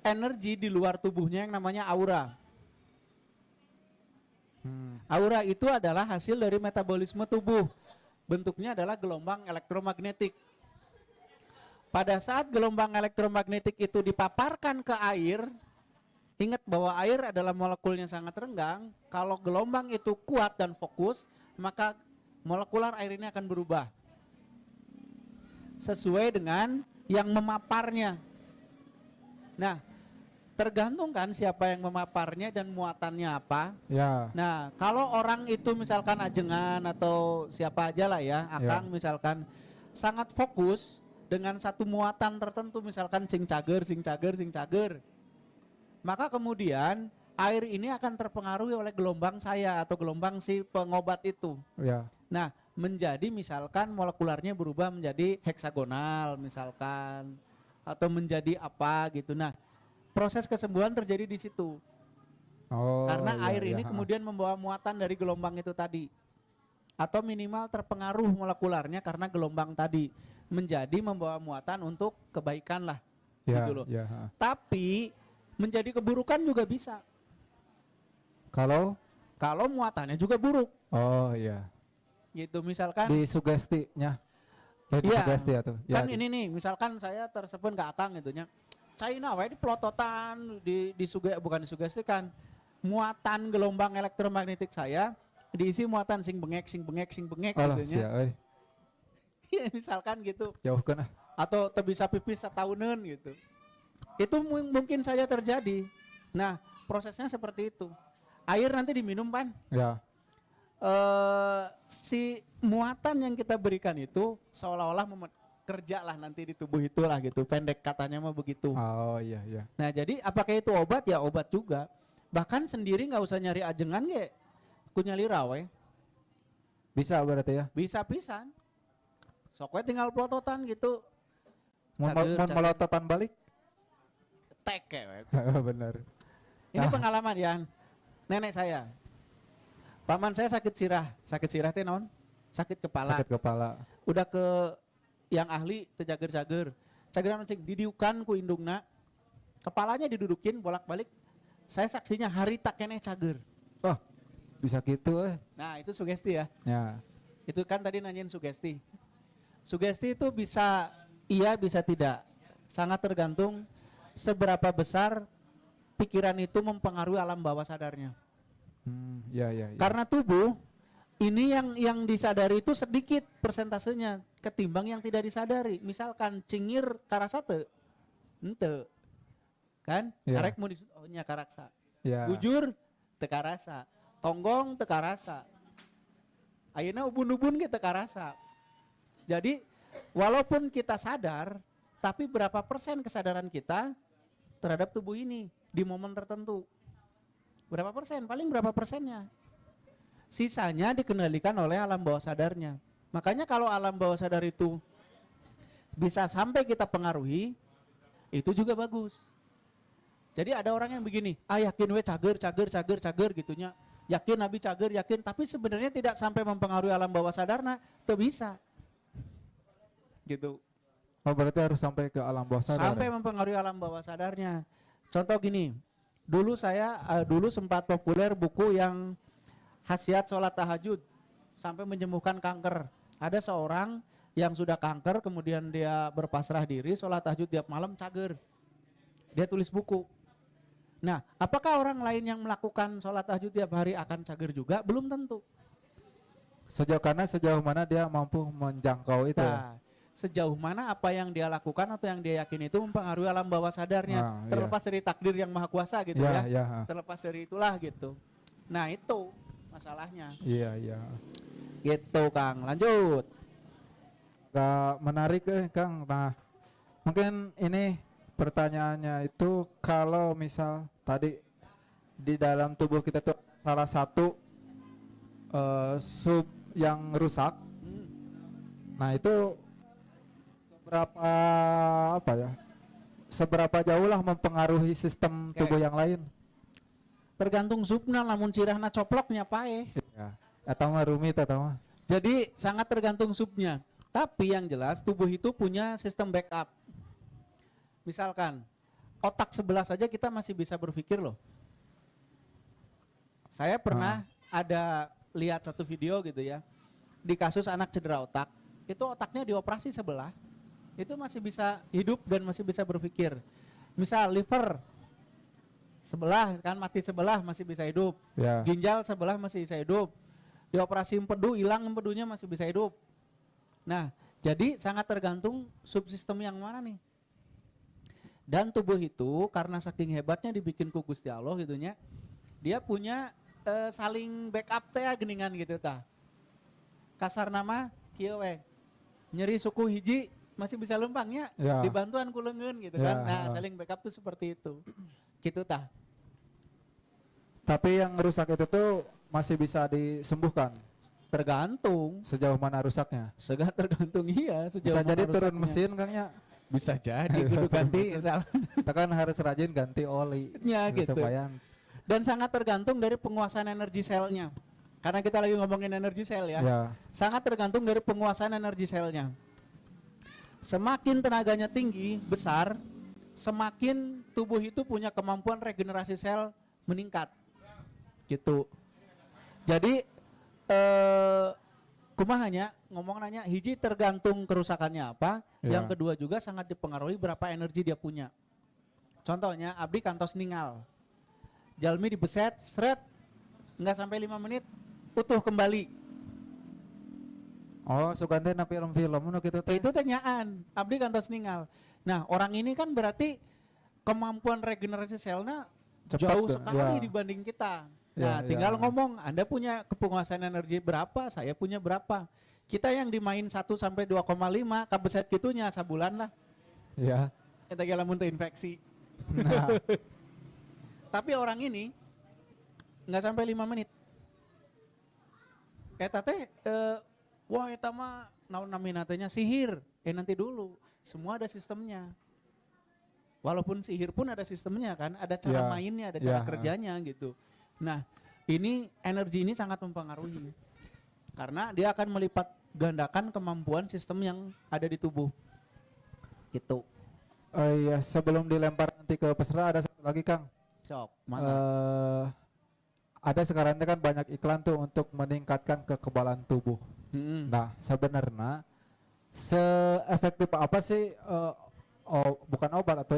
energi di luar tubuhnya yang namanya aura. Aura itu adalah hasil dari metabolisme tubuh. Bentuknya adalah gelombang elektromagnetik. Pada saat gelombang elektromagnetik itu dipaparkan ke air, ingat bahwa air adalah molekulnya sangat renggang. Kalau gelombang itu kuat dan fokus, maka molekular air ini akan berubah sesuai dengan yang memaparnya. Nah, tergantung kan siapa yang memaparnya dan muatannya apa. Ya. Nah, kalau orang itu misalkan ajengan atau siapa aja lah ya, akang misalkan sangat fokus dengan satu muatan tertentu, misalkan sing cager, maka kemudian air ini akan terpengaruhi oleh gelombang saya atau gelombang si pengobat itu. Ya. Nah, menjadi misalkan molekularnya berubah menjadi heksagonal misalkan, atau menjadi apa gitu. Nah, proses kesembuhan terjadi di situ. Oh. Karena ya, air ini ya. kemudian membawa muatan dari gelombang itu tadi. Atau minimal terpengaruh molekularnya karena gelombang tadi. Menjadi membawa muatan untuk kebaikan lah. Ya, Gitu loh. ya. Tapi menjadi keburukan juga bisa. Kalau Muatannya juga buruk. oh iya. Gitu misalkan. Di sugestinya. Di Iya, sugesti ya tuh. Ya, Kan ini nih, misalkan saya tersebut ke akang gitu nya. China wae di pelototan, bukan disugestikan. Muatan gelombang elektromagnetik saya diisi muatan sing bengek alah, gitu nya. sia, euy. Iya, misalkan gitu. Jauhkeun ah. Atau bisa pipis setahunan gitu. Itu mungkin saja terjadi. Nah, prosesnya seperti itu. Air nanti diminum kan? Ya. Si muatan yang kita berikan itu seolah-olah kerja lah nanti di tubuh itulah gitu. Pendek katanya mah begitu. Oh iya. Nah, jadi apakah itu obat? Ya obat juga. Bahkan sendiri nggak usah nyari ajengan ge. Ku nyali rawe. Bisa berarti ya. Bisa pisan. Sok we tinggal pelototan gitu. Mau Cager. melototan balik? Tek we. Bener. Ini Ah. pengalaman ya. Nenek saya. Paman saya sakit sirah. Sakit sirah teh naon? Sakit kepala. Sakit kepala. Udah ke yang ahli teu cager-cager. Cageran cek didiukan ku indungna. Kepalanya didudukin bolak-balik. Saya saksinya hari tak keneh cager. Wah, bisa gitu Nah, itu sugesti ya. Ya. Itu kan tadi nanyain sugesti. Sugesti itu bisa iya bisa tidak. Sangat tergantung seberapa besar pikiran itu mempengaruhi alam bawah sadarnya. Ya, ya, ya. Karena tubuh ini yang disadari itu sedikit persentasenya ketimbang yang tidak disadari. Misalkan cingir karasa teu? Henteu. Kan? Ya. Arek mun oh nya karaksa. Ya. Bujur teu karasa. Tonggong teu karasa. Ayeuna ubun-ubun ge teu karasa. Jadi walaupun kita sadar, tapi berapa persen kesadaran kita terhadap tubuh ini di momen tertentu? Berapa persen? Paling berapa persennya? Sisanya dikendalikan oleh alam bawah sadarnya. Makanya kalau alam bawah sadar itu bisa sampai kita pengaruhi, itu juga bagus. Jadi ada orang yang begini, yakin we cager gitunya. Yakin Nabi cager, yakin, tapi sebenarnya tidak sampai mempengaruhi alam bawah sadarnya, tuh bisa. Gitu. Oh, berarti harus sampai ke alam bawah sadar. Sampai mempengaruhi alam bawah sadarnya. Contoh gini, dulu saya sempat populer buku yang khasiat sholat tahajud sampai menyembuhkan kanker. Ada seorang yang sudah kanker, kemudian dia berpasrah diri, sholat tahajud tiap malam cager. Dia tulis buku. Nah, apakah orang lain yang melakukan sholat tahajud tiap hari akan cager juga? Belum tentu. Sejauh mana dia mampu menjangkau itu. Nah, sejauh mana apa yang dia lakukan atau yang dia yakin itu mempengaruhi alam bawah sadarnya, terlepas dari takdir yang maha kuasa gitu ya. Terlepas dari itulah gitu. Nah, itu masalahnya. Iya, iya. Gitu, Kang. Lanjut. Gak menarik Kang. Nah, mungkin ini pertanyaannya itu kalau misal tadi di dalam tubuh kita tuh salah satu sub yang rusak. Nah, itu seberapa jauh lah mempengaruhi sistem tubuh yang lain? Tergantung subna, lamun cirahna coploknya pae. Ya. Atau mah rumit atau mah. Jadi sangat tergantung subnya. Tapi yang jelas tubuh itu punya sistem backup. Misalkan otak sebelah saja kita masih bisa berpikir loh. Saya pernah ada lihat satu video gitu ya. Di kasus anak cedera otak, itu otaknya dioperasi sebelah. Itu masih bisa hidup dan masih bisa berpikir. Misal liver sebelah kan mati sebelah masih bisa hidup. Ya. Ginjal sebelah masih bisa hidup. Dioperasi empedu hilang empedunya masih bisa hidup. Nah, jadi sangat tergantung subsistem yang mana nih. Dan tubuh itu karena saking hebatnya dibikin ku Gusti Allah gitunya, dia punya saling backup teh geningan gitu tah. Kasar nama kieu we. Nyeri suku hiji masih bisa lempangnya, Ya. dibantuan ku leungeun gitu Ya. kan. Nah, saling backup tuh seperti itu. Gitu tah. Tapi yang rusak itu tuh masih bisa disembuhkan. Tergantung. Sejauh mana rusaknya? Tergantung iya sejauh Bisa mana jadi turun rusaknya. mesin Kangnya. Bisa jadi kudu ganti salah. Kita kan harus rajin ganti oli. Ya, gitu. Supaya Dan sangat tergantung dari penguasaan energi selnya. Karena kita lagi ngomongin energi sel ya. ya. Sangat tergantung dari penguasaan energi selnya. Semakin tenaganya tinggi, besar, semakin tubuh itu punya kemampuan regenerasi sel meningkat. Gitu. Jadi kumahanya ngomong nanya hiji tergantung kerusakannya apa, Ya. yang kedua juga sangat dipengaruhi berapa energi dia punya. Contohnya abdi kantos ningal. Jalmi dibeset, seret, nggak sampai 5 menit, utuh kembali. Oh, sugante na film-film nu kitu teh. Itu tanyaan, abdi kantos ningal. Nah, orang ini kan berarti kemampuan regenerasi selnya Cepat jauh tuh, sekali ya. dibanding kita. Ya, Nah, tinggal ya. ngomong, Anda punya kepenguasaan energi berapa, saya punya berapa. Kita yang dimain 1 sampai 2,5, kabeset gitunya sabulan lah. Ya. Kita gila muntah infeksi. Nah, Tapi orang ini nggak sampai 5 menit. Eta teh wah eta mah naon namina teh nya sihir. Nanti dulu, semua ada sistemnya. Walaupun sihir pun ada sistemnya kan, ada cara Ya, mainnya, ada cara ya, kerjanya gitu. Nah, ini energi ini sangat mempengaruhi. Karena dia akan melipat gandakan kemampuan sistem yang ada di tubuh. Gitu. Oh iya, sebelum dilempar nanti ke peserta ada satu lagi Kang. Cok, mantap. Ada sekarang ini kan banyak iklan tuh untuk meningkatkan kekebalan tubuh. Mm-mm. Nah, sebenarnya seefektif apa sih bukan obat atau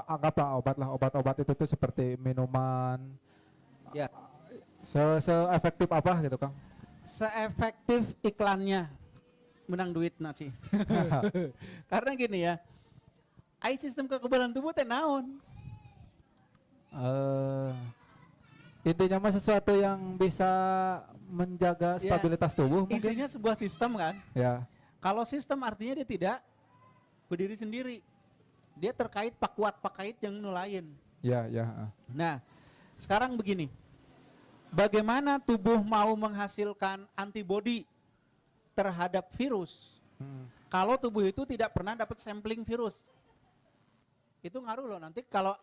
anggaplah obat lah, obat-obat itu tuh seperti minuman. Ya. Seefektif apa gitu Kang? Seefektif iklannya menang duit sih. Karena gini ya, sistem kekebalan tubuh teh naon? Intinya mah sesuatu yang bisa menjaga Ya, stabilitas tubuh mungkin. Intinya sebuah sistem kan. Ya, Kalau sistem artinya dia tidak berdiri sendiri. Dia terkait pakuat pakait yang nulain. ya. Nah, sekarang begini. Bagaimana tubuh mau menghasilkan antibodi terhadap virus? Kalau tubuh itu tidak pernah dapat sampling virus. Itu ngaruh loh nanti kalau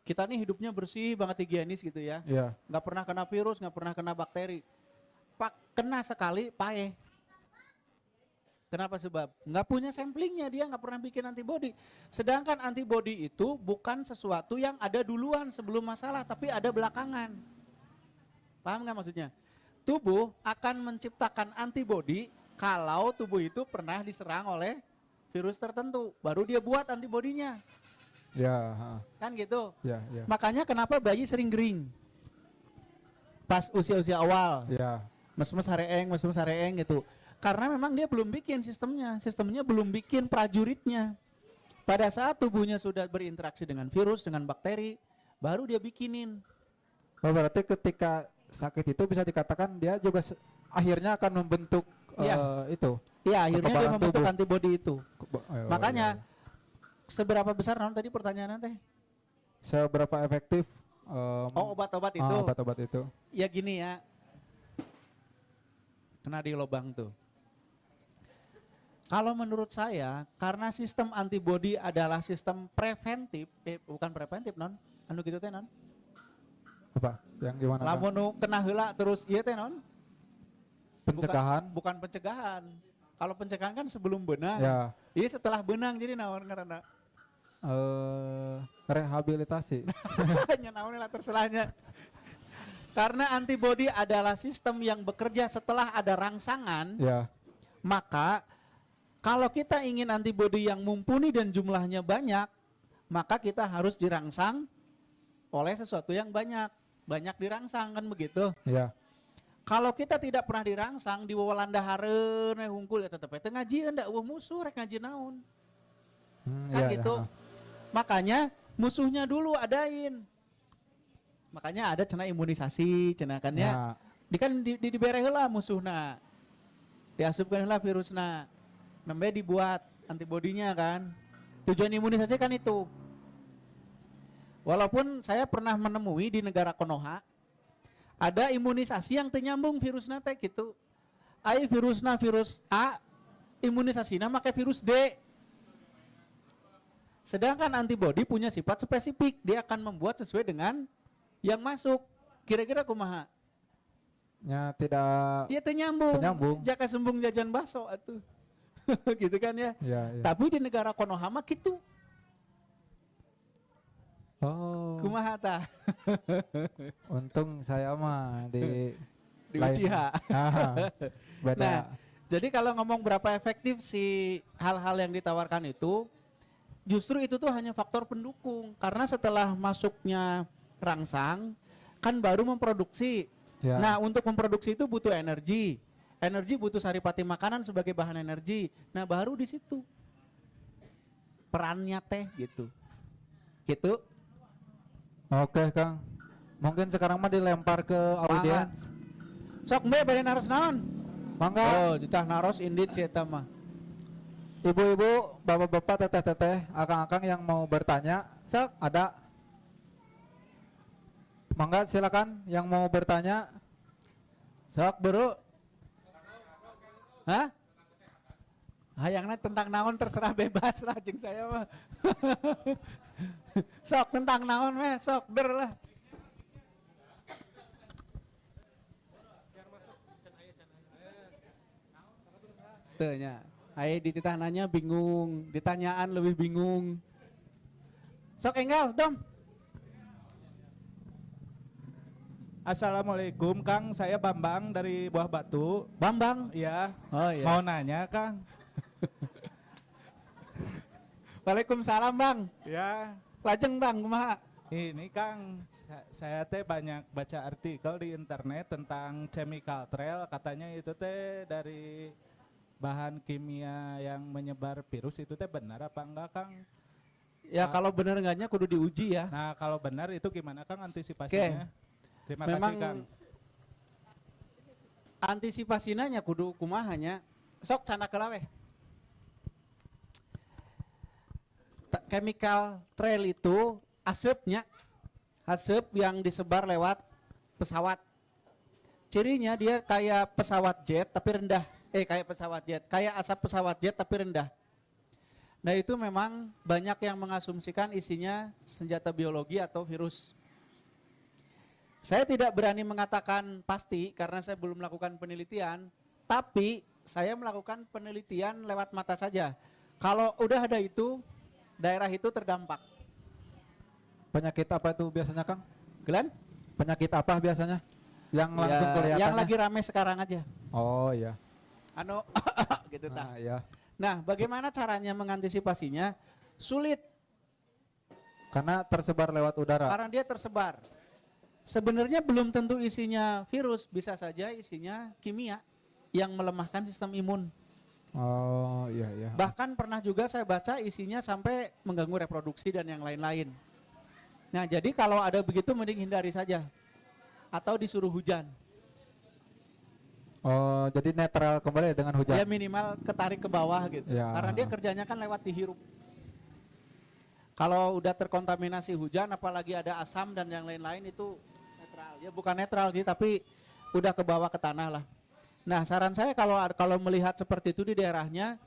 kita nih hidupnya bersih banget higienis gitu ya. Ya. Nggak pernah kena virus, nggak pernah kena bakteri. Kena sekali paeh. Kenapa sebab? Nggak punya samplingnya, dia nggak pernah bikin antibodi. Sedangkan antibodi itu bukan sesuatu yang ada duluan sebelum masalah, tapi ada belakangan. Paham nggak maksudnya? Tubuh akan menciptakan antibodi kalau tubuh itu pernah diserang oleh virus tertentu, baru dia buat antibodinya. Ya, Kan gitu. ya. Makanya kenapa bayi sering gering? Pas usia-usia awal. Ya. Mes-mes hareeng gitu. Karena memang dia belum bikin sistemnya belum bikin prajuritnya. Pada saat tubuhnya sudah berinteraksi dengan virus, dengan bakteri, baru dia bikinin. Oh, berarti ketika sakit itu bisa dikatakan dia juga akhirnya akan membentuk itu. Iya, akhirnya dia kekebalan membentuk tubuh. antibodi itu. Makanya iya. seberapa besar tadi pertanyaannya teh? Seberapa efektif Obat-obat itu. obat-obat itu? Ya gini ya. Kena di lubang tuh. Kalau menurut saya, karena sistem antibodi adalah sistem preventif, bukan preventif non, anu gitu teh non. Apa? Yang gimana? Kang? Lamun nu kena heula terus ieu teh non. Pencegahan? Bukan pencegahan. Kalau pencegahan kan sebelum benang. Ya. Iya setelah benang jadi naon ngaranna. Rehabilitasi. Nya naon lah terselahnya. Karena antibodi adalah sistem yang bekerja setelah ada rangsangan, Ya. maka kalau kita ingin antibodi yang mumpuni dan jumlahnya banyak, maka kita harus dirangsang oleh sesuatu yang banyak dirangsang kan begitu. Ya. Kalau kita tidak pernah dirangsang di walanda hareun hungkul ya tetep teh ngaji enda musuh rek ngaji naon. Kan Ya, gitu. ya. Makanya musuhnya dulu adain. Makanya ada cenah imunisasi, cenah kan ya. Ya. Dibere heula musuhna. Diasupkeun heula virusna. Nembe dibuat antibodinya kan. Tujuan imunisasi kan itu. Walaupun saya pernah menemui di negara Konoha ada imunisasi yang ternyambung virusna teh gitu. Ai virusna virus A, imunisasinya pakai virus D. Sedangkan antibodi punya sifat spesifik, dia akan membuat sesuai dengan yang masuk. Kira-kira kumaha? Ya tidak. Iya ternyambung. Ternyambung. Jaka sembung jajan bakso atuh. Gitu kan ya. Ya, ya. Tapi di negara Konoha mah gitu. Oh. Kumaha tah? Untung saya mah di Di lain. Uchiha. Beda. Nah, jadi kalau ngomong berapa efektif si hal-hal yang ditawarkan itu, justru itu tuh hanya faktor pendukung. Karena setelah masuknya rangsang, kan baru memproduksi. Ya. Nah, untuk memproduksi itu butuh energi. Energi butuh saripati makanan sebagai bahan energi. Nah, baru di situ perannya teh gitu. Gitu. Oke, Kang. Mungkin sekarang mah dilempar ke audiens. Sok mbak bade naros naon? Mangga. Oh, ditah naros indit si eta mah. Ibu-ibu, bapak-bapak, teteh-teteh, akang-akang yang mau bertanya, Sok. ada. Mangga silakan yang mau bertanya. Sok bro. Hah? Hayangna tentang naon terserah bebas lah jeung saya mah. Sok tentang naon weh, sok der lah. Tanya, ayo dititananya bingung, ditanyaan lebih bingung. Sok enggal, dom. Assalamualaikum Kang, saya Bambang dari Buah Batu. Bambang. Ya, Oh iya. mau nanya Kang. Waalaikumsalam Bang. Ya, Lajeng Bang, kumaha? ini Kang, saya teh banyak baca artikel di internet tentang chemical trail. Katanya itu teh dari bahan kimia yang menyebar virus, itu teh benar apa enggak Kang? Ya kalau bener enggaknya kudu diuji ya. Nah kalau benar itu gimana Kang antisipasinya? Terima Memang kasih Kang. antisipasinya nya kudu kumahanya. Sok cana kelawe. Chemical trail itu asapnya, asap yang disebar lewat pesawat. Cirinya dia kayak pesawat jet tapi rendah. Kayak pesawat jet, kayak asap pesawat jet tapi rendah. Nah itu memang banyak yang mengasumsikan isinya senjata biologi atau virus. Saya tidak berani mengatakan pasti karena saya belum melakukan penelitian, tapi saya melakukan penelitian lewat mata saja. Kalau udah ada itu, daerah itu terdampak. Penyakit apa itu biasanya Kang? Glenn? Penyakit apa biasanya? Yang langsung Ya, kelihatan. yang lagi rame sekarang aja. Oh iya. Anu gitu Ah, tah. iya. Nah, bagaimana caranya mengantisipasinya? Sulit Karena tersebar lewat udara. karena dia tersebar. Sebenarnya belum tentu isinya virus, bisa saja isinya kimia yang melemahkan sistem imun. Oh iya iya. Bahkan pernah juga saya baca isinya sampai mengganggu reproduksi dan yang lain-lain. Nah, jadi kalau ada begitu mending hindari saja. Atau disuruh hujan. Oh jadi netral kembali dengan hujan. Ya minimal ketarik ke bawah gitu. Ya. Karena dia kerjanya kan lewat dihirup. Kalau udah terkontaminasi hujan apalagi ada asam dan yang lain-lain itu netral. Ya bukan netral sih tapi udah ke bawah ke tanah lah. Nah, saran saya kalau melihat seperti itu di daerahnya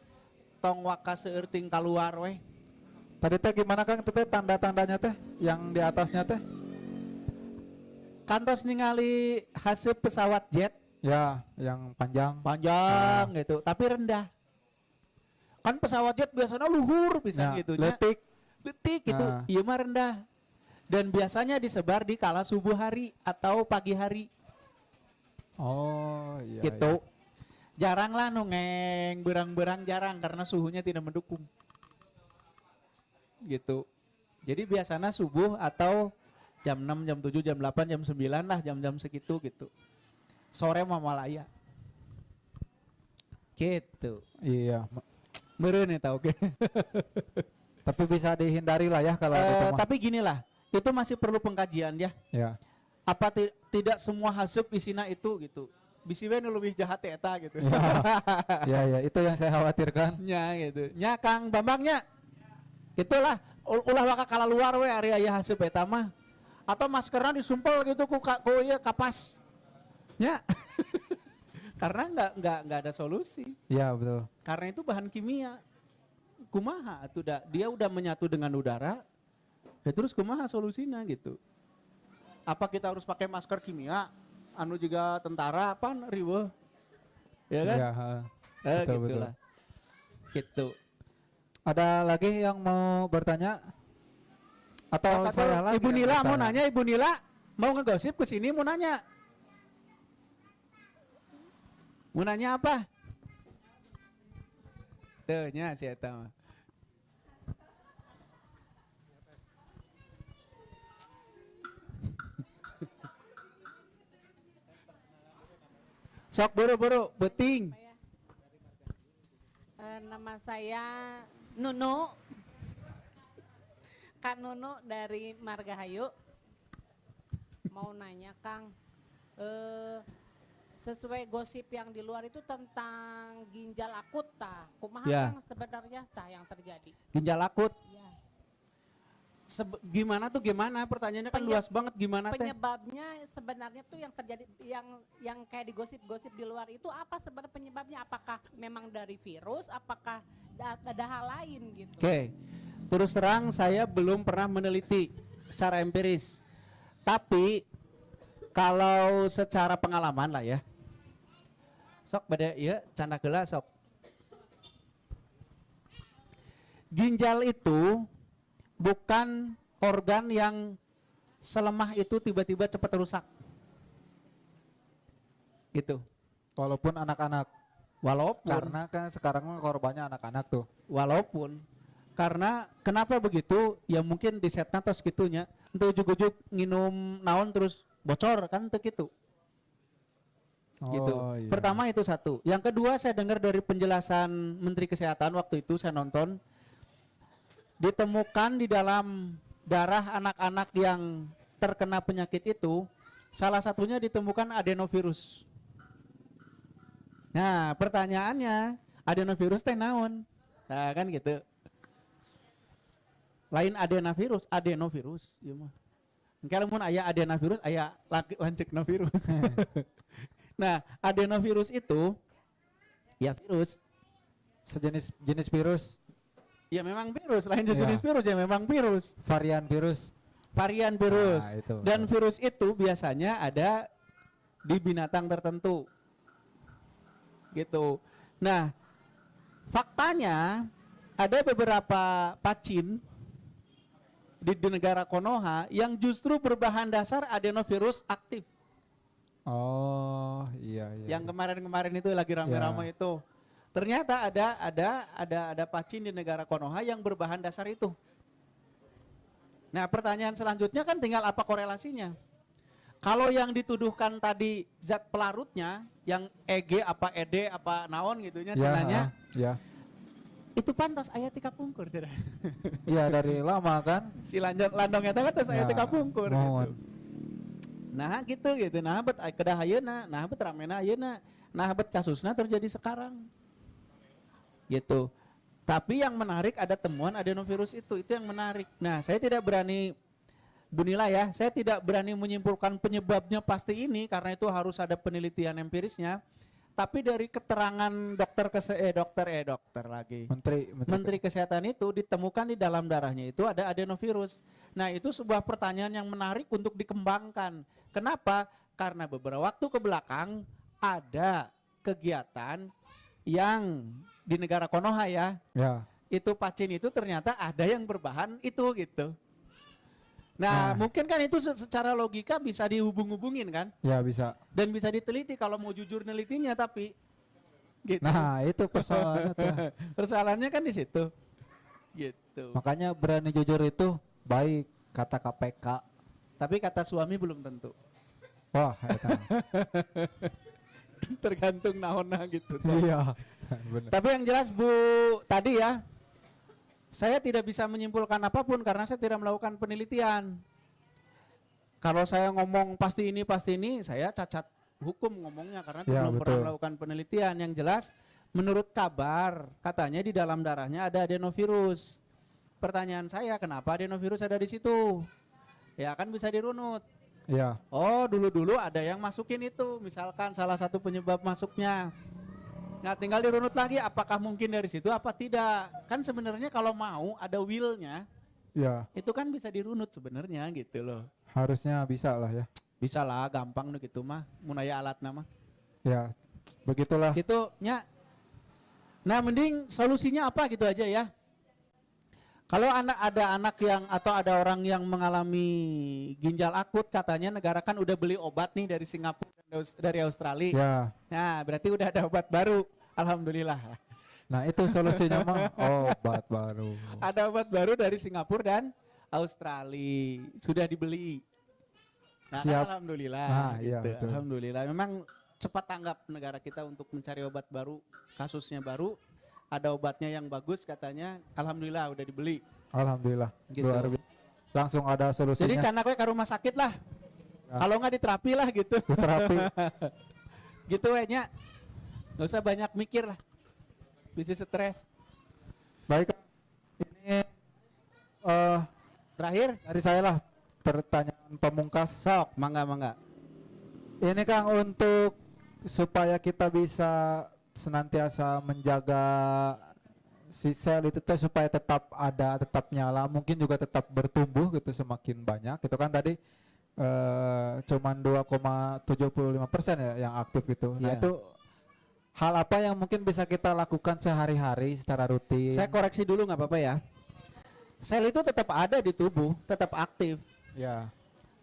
tong waka seerting keluar weh. Tadi teh gimana Kang? Itu teh tanda-tandanya teh yang di atasnya teh? Kantos ningali hasil pesawat jet Ya, yang panjang. panjang gitu, tapi rendah. Kan pesawat jet biasanya luhur bisa Ya, gitu letik. Letik gitu, Nah. iya mah rendah. Dan biasanya disebar di kala subuh hari atau pagi hari Oh iya. gitu. Jarang lah nungeng, berang-berang jarang karena suhunya tidak mendukung. Gitu. Jadi biasanya subuh atau jam 6, jam 7, jam 8, jam 9 lah jam-jam segitu gitu. Sore mah malaya. Gitu. Iya. Meureun eta oke. Tapi bisa dihindari lah ya kalau itu mah. Tapi gini lah, itu masih perlu pengkajian ya. Ya. Apa tidak semua haseup isina itu gitu. Bisi we nu leuwih jahat teh eta gitu. Ya ya, itu yang saya khawatirkan. Nya gitu. Nya Kang Bambangnya. Gitulah ulah waka kala luar we ari aya haseup eta mah. Atau maskernya disumpel gitu ku ieu kapas. Nya. Karena enggak ada solusi. Iya, betul. Karena itu bahan kimia. Kumaha atuh dia udah menyatu dengan udara. Ya terus kumaha solusinya gitu. Apa kita harus pakai masker kimia? Anu juga tentara apa riweuh. Ya kan? Iya, betul, Gitulah. Gitu. Ada lagi yang mau bertanya? Atau Kata saya lagi Ibu yang Nila mau bertanya? nanya, Ibu Nila mau ngegosip ke sini mau nanya. Mau nanya apa? Tuh nya si eta mah. Sok buru-buru, beting. Nama saya Nunu, Kak Nunu dari Margahayu. Mau nanya Kang, sesuai gosip yang di luar itu tentang ginjal akut tah. Kumaha Ya. Kang sebenarnya tah yang terjadi? Ginjal akut. Ya. Gimana tuh gimana? Pertanyaannya kan luas banget gimana teh? Penyebabnya sebenarnya tuh yang terjadi yang kayak digosip-gosip di luar itu apa sebenarnya penyebabnya? Apakah memang dari virus? Apakah ada hal lain gitu? Oke. terus terang saya belum pernah meneliti secara empiris. Tapi kalau secara pengalaman lah ya. Sok beda ya canda geula sok. Ginjal itu bukan organ yang selemah itu tiba-tiba cepat rusak. Gitu. Walaupun anak-anak, Walaupun karena kan sekarang mah korbannya anak-anak tuh. walaupun karena kenapa begitu? Ya mungkin di setna tos gitunya. Untuk ujuk-ujuk nginum naon terus bocor kan teu kitu. Gitu. iya. Pertama itu satu. Yang kedua saya dengar dari penjelasan Menteri Kesehatan waktu itu saya nonton, ditemukan di dalam darah anak-anak yang terkena penyakit itu, salah satunya ditemukan adenovirus. Nah, pertanyaannya, adenovirus teh naon? Nah, kan gitu. Lain adenovirus, ieu mah. Engke lamun aya adenovirus, aya lanceukna virus. Nah, adenovirus itu ya virus. Sejenis virus, Ya memang virus, lain Iya. jenis virus ya memang virus. varian virus. Varian virus. Nah, itu. Dan virus itu biasanya ada di binatang tertentu. Gitu. Nah, faktanya ada beberapa pacin di negara Konoha yang justru berbahan dasar adenovirus aktif. Oh, iya. Yang kemarin-kemarin itu lagi rame-rame itu. Ternyata ada pacin di negara Konoha yang berbahan dasar itu. Nah, pertanyaan selanjutnya kan tinggal apa korelasinya? Kalau yang dituduhkan tadi zat pelarutnya, yang EG apa ED apa naon gitunya cenanya, Ya. itu pantas aya tika pungkur cenah. Iya, dari lama kan. Si landong eta kan tos aya Ya, tika pungkur mohon. gitu. Nah, gitu. Nah, bet kedah ayeuna, nah bet ramena ayeuna, nah bet kasusna terjadi sekarang. Gitu. Tapi yang menarik ada temuan adenovirus itu yang menarik. Nah, saya tidak berani Dunila ya, saya tidak berani menyimpulkan penyebabnya pasti ini karena itu harus ada penelitian empirisnya. Tapi dari keterangan Menteri Kesehatan itu ditemukan di dalam darahnya itu ada adenovirus. Nah, itu sebuah pertanyaan yang menarik untuk dikembangkan. Kenapa? Karena beberapa waktu ke belakang ada kegiatan yang di negara Konoha ya, Ya. itu pacin itu ternyata ada yang berbahan itu gitu. Nah, mungkin kan itu secara logika bisa dihubung-hubungin kan, Ya bisa. dan bisa diteliti kalau mau jujur nelitinya, tapi gitu. Nah, itu persoalannya tuh. Persoalannya kan di situ. Gitu. Makanya berani jujur itu baik, kata KPK. Tapi kata suami belum tentu. Wah, eta. Tergantung naonna gitu. Iya. Benar. Tapi yang jelas Bu tadi ya, saya tidak bisa menyimpulkan apapun karena saya tidak melakukan penelitian. Kalau saya ngomong pasti ini, saya cacat hukum ngomongnya karena Ya, belum pernah betul. melakukan penelitian. Yang jelas menurut kabar katanya di dalam darahnya ada adenovirus. Pertanyaan saya, kenapa adenovirus ada di situ? Ya kan bisa dirunut. Iya. Oh, dulu-dulu ada yang masukin itu, misalkan salah satu penyebab masuknya. Nah, tinggal dirunut lagi apakah mungkin dari situ apa tidak. Kan sebenarnya kalau mau ada will-nya, Iya. itu kan bisa dirunut sebenarnya gitu loh. Harusnya bisa lah ya. Bisa lah, gampang nih gitu mah, munaya alat nama. Ya. Begitulah. Gitu nya. Nah, mending solusinya apa gitu aja ya. Kalau ada anak yang atau ada orang yang mengalami ginjal akut, katanya negara kan udah beli obat nih dari Singapura dan dari Australia. Ya. Nah, berarti udah ada obat baru. Alhamdulillah. Nah, itu solusinya mah obat baru. Ada obat baru dari Singapura dan Australia. Sudah dibeli. Nah, kan Siap. alhamdulillah. Nah, iya, gitu. betul. Alhamdulillah. Memang cepat tanggap negara kita untuk mencari obat baru, kasusnya baru. Ada obatnya yang bagus katanya. Alhamdulillah udah dibeli. Alhamdulillah. Gitu. Luar biasa. Langsung ada solusinya. Jadi canak we ke rumah sakit lah. Ya. Kalau nggak diterapi lah gitu. terapi. Gitu we nya. Nggak usah banyak mikir lah. Bisa stres. Baik. Ini Terakhir, dari saya lah pertanyaan pemungkas. sok, mangga. Ini Kang untuk supaya kita bisa senantiasa menjaga si sel itu teh supaya tetap ada, tetap nyala, mungkin juga tetap bertumbuh gitu semakin banyak. Itu kan tadi cuman 2,75% ya yang aktif itu. Nah Iya. itu hal apa yang mungkin bisa kita lakukan sehari-hari secara rutin? Saya koreksi dulu nggak apa-apa ya. Sel itu tetap ada di tubuh, tetap aktif. Ya,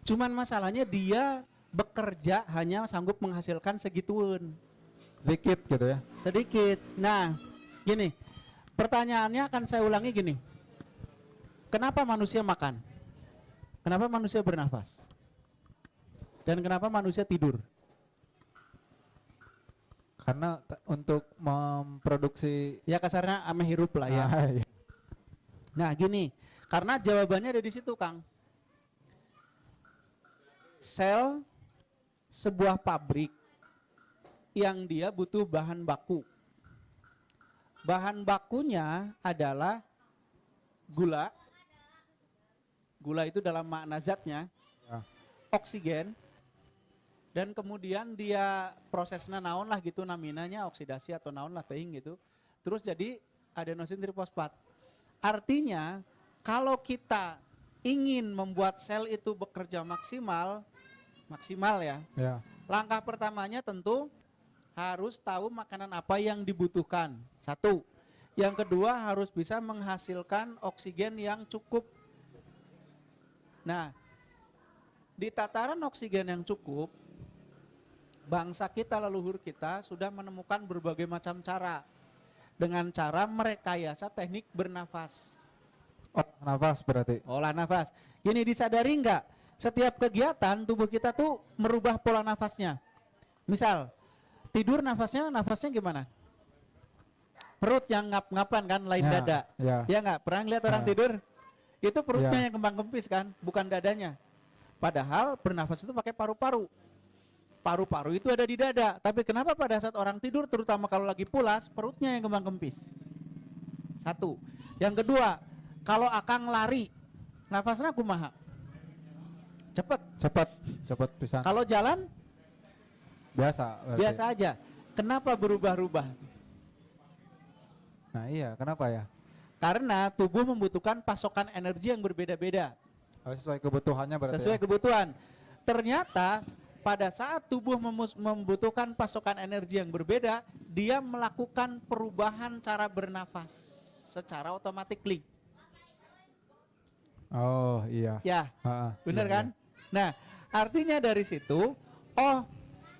Cuman masalahnya dia bekerja hanya sanggup menghasilkan segituan, sedikit gitu ya. sedikit. Nah, gini, pertanyaannya akan saya ulangi gini. Kenapa manusia makan? Kenapa manusia bernafas? Dan kenapa manusia tidur? Karena untuk memproduksi Ya kasarnya ame hirup lah ya. iya. Nah gini, karena jawabannya ada di situ Kang. Sel sebuah pabrik yang dia butuh bahan baku. Bahan bakunya adalah gula. Gula itu dalam makna zatnya, Ya. oksigen, dan kemudian dia prosesnya naon lah gitu naminanya, oksidasi atau naon lah teuing gitu. Terus jadi adenosin trifosfat. Artinya kalau kita ingin membuat sel itu bekerja maksimal ya, Ya. langkah pertamanya tentu harus tahu makanan apa yang dibutuhkan. Satu. Yang kedua harus bisa menghasilkan oksigen yang cukup. Nah, di tataran oksigen yang cukup, bangsa kita, leluhur kita sudah menemukan berbagai macam cara. Dengan cara merekayasa teknik bernafas. Oh, nafas berarti. Olah nafas. Gini, disadari nggak? Setiap kegiatan tubuh kita tuh merubah pola nafasnya. Misal, tidur nafasnya gimana? Perut yang ngap-ngapan kan, lain Ya, dada. ya. Ya nggak? Pernah lihat orang Ya. tidur? Itu perutnya Ya. yang kembang kempis kan, bukan dadanya. Padahal bernafas itu pakai paru-paru. Paru-paru itu ada di dada. Tapi kenapa pada saat orang tidur, terutama kalau lagi pulas, perutnya yang kembang kempis? Satu. Yang kedua, kalau akang lari, nafasnya kumaha? Cepet. Cepat pisan. Kalau jalan, Biasa. berarti. biasa aja. Kenapa berubah-ubah? Nah iya, kenapa ya? Karena tubuh membutuhkan pasokan energi yang berbeda-beda. Oh, sesuai kebutuhannya berarti. Sesuai ya? kebutuhan. Ternyata pada saat tubuh membutuhkan pasokan energi yang berbeda, dia melakukan perubahan cara bernafas secara otomatis. Oh iya. Ya, Ha-ha, bener iya, kan? Nah, artinya dari situ,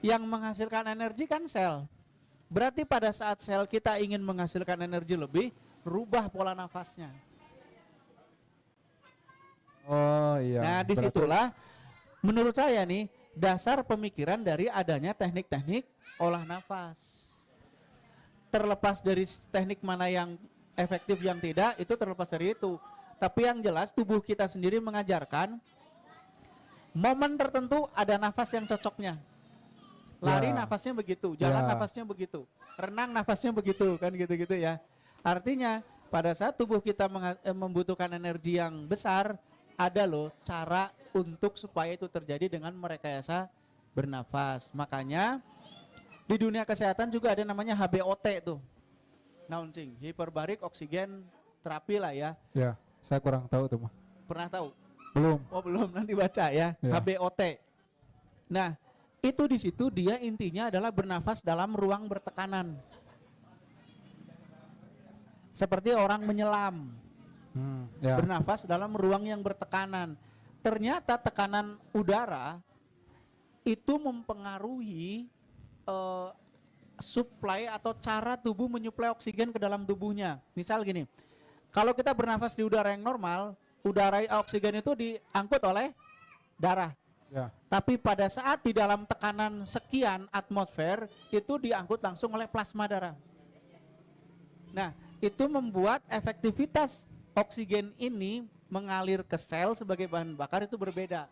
yang menghasilkan energi kan sel. Berarti pada saat sel kita ingin menghasilkan energi lebih, rubah pola nafasnya. iya. Oh iya. Nah, Berarti- disitulah menurut saya nih dasar pemikiran dari adanya teknik-teknik olah nafas. Terlepas dari teknik mana yang efektif yang tidak, itu terlepas dari itu. Tapi yang jelas tubuh kita sendiri mengajarkan momen tertentu ada nafas yang cocoknya. Lari Ya. nafasnya begitu, jalan Ya. nafasnya begitu, renang nafasnya begitu, kan gitu-gitu ya. Artinya pada saat tubuh kita membutuhkan energi yang besar, ada loh cara untuk supaya itu terjadi dengan merekayasa bernafas. Makanya di dunia kesehatan juga ada namanya HBOT tuh. Naon cing, hyperbaric oxygen terapi lah ya. Ya, saya kurang tahu tuh mah. Pernah tahu? Belum. Oh belum, nanti baca ya. Ya. HBOT. Nah, itu di situ dia intinya adalah bernafas dalam ruang bertekanan. Seperti orang menyelam, Ya. bernafas dalam ruang yang bertekanan. Ternyata tekanan udara itu mempengaruhi supply atau cara tubuh menyuplai oksigen ke dalam tubuhnya. Misal gini, kalau kita bernafas di udara yang normal, udara oksigen itu diangkut oleh darah. Ya. Tapi pada saat di dalam tekanan sekian atmosfer, itu diangkut langsung oleh plasma darah. Nah, itu membuat efektivitas oksigen ini mengalir ke sel sebagai bahan bakar itu berbeda.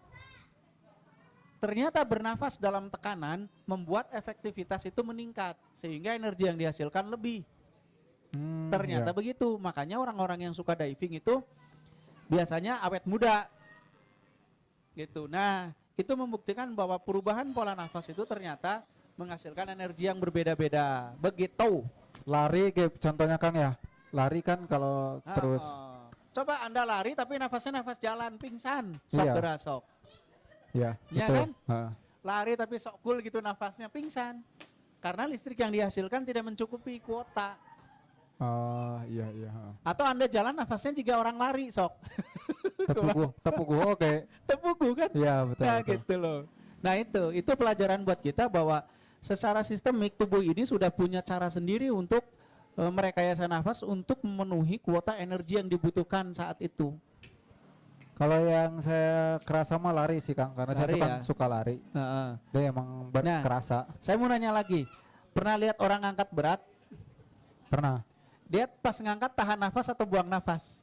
Ternyata bernafas dalam tekanan membuat efektivitas itu meningkat, sehingga energi yang dihasilkan lebih. Ternyata Ya. begitu, makanya orang-orang yang suka diving itu biasanya awet muda. Gitu. Nah, itu membuktikan bahwa perubahan pola nafas itu ternyata menghasilkan energi yang berbeda-beda. Begitu. Lari kayak contohnya Kang ya. lari kan kalau terus Coba Anda lari tapi nafasnya nafas jalan, pingsan. Sok Iya. gerak sok. ya Iya betul. kan? Lari tapi sok cool gitu nafasnya, pingsan. Karena listrik yang dihasilkan tidak mencukupi kuota. Oh iya iya. Atau Anda jalan nafasnya juga orang lari sok. Tepugu oke. Tepugu kan? Iya betul. Nah betul. gitu loh. Nah itu pelajaran buat kita bahwa secara sistemik tubuh ini sudah punya cara sendiri untuk merekayasa nafas untuk memenuhi kuota energi yang dibutuhkan saat itu. Kalau yang saya kerasa mah lari sih Kang, karena saya Lari suka, ya? suka lari. Heeh. Dia emang Nah. kerasa. Saya mau nanya lagi, pernah lihat orang angkat berat? Pernah. Dia pas ngangkat tahan nafas atau buang nafas?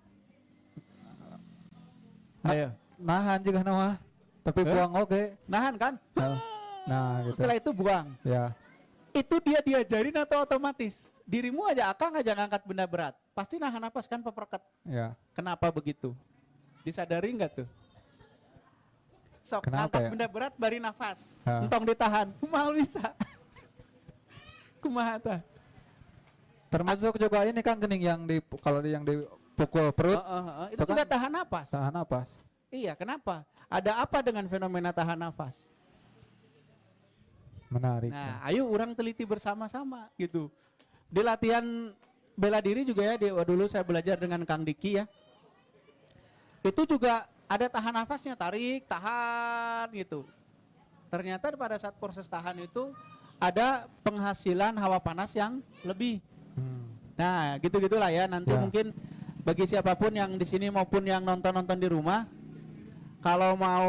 Ayo, Nahan juga nama. Tapi buang oke. nahan kan? Nah gitu. Setelah itu buang. Ya. Itu dia diajarin atau otomatis? Dirimu aja Akang aja ngangkat benda berat, pasti nahan nafas kan peperket. Ya. Kenapa begitu? Disadari nggak tuh? Sok Kenapa ngangkat ya? benda berat bari nafas, Ha. entong ditahan, kumaha bisa? Kumaha tah? Termasuk juga ini kan gening yang kalau yang dipukul perut Itu Itu kan juga tahan nafas. tahan napas. Iya, kenapa? Ada apa dengan fenomena tahan nafas? Menarik. Nah, ayo orang teliti bersama-sama gitu. Di latihan bela diri juga ya, dulu saya belajar dengan Kang Diki ya. Itu juga ada tahan nafasnya, tarik, tahan gitu. Ternyata pada saat proses tahan itu ada penghasilan hawa panas yang lebih. Hmm. Nah, gitu-gitulah ya. Nanti Ya. mungkin bagi siapapun yang di sini maupun yang nonton-nonton di rumah, kalau mau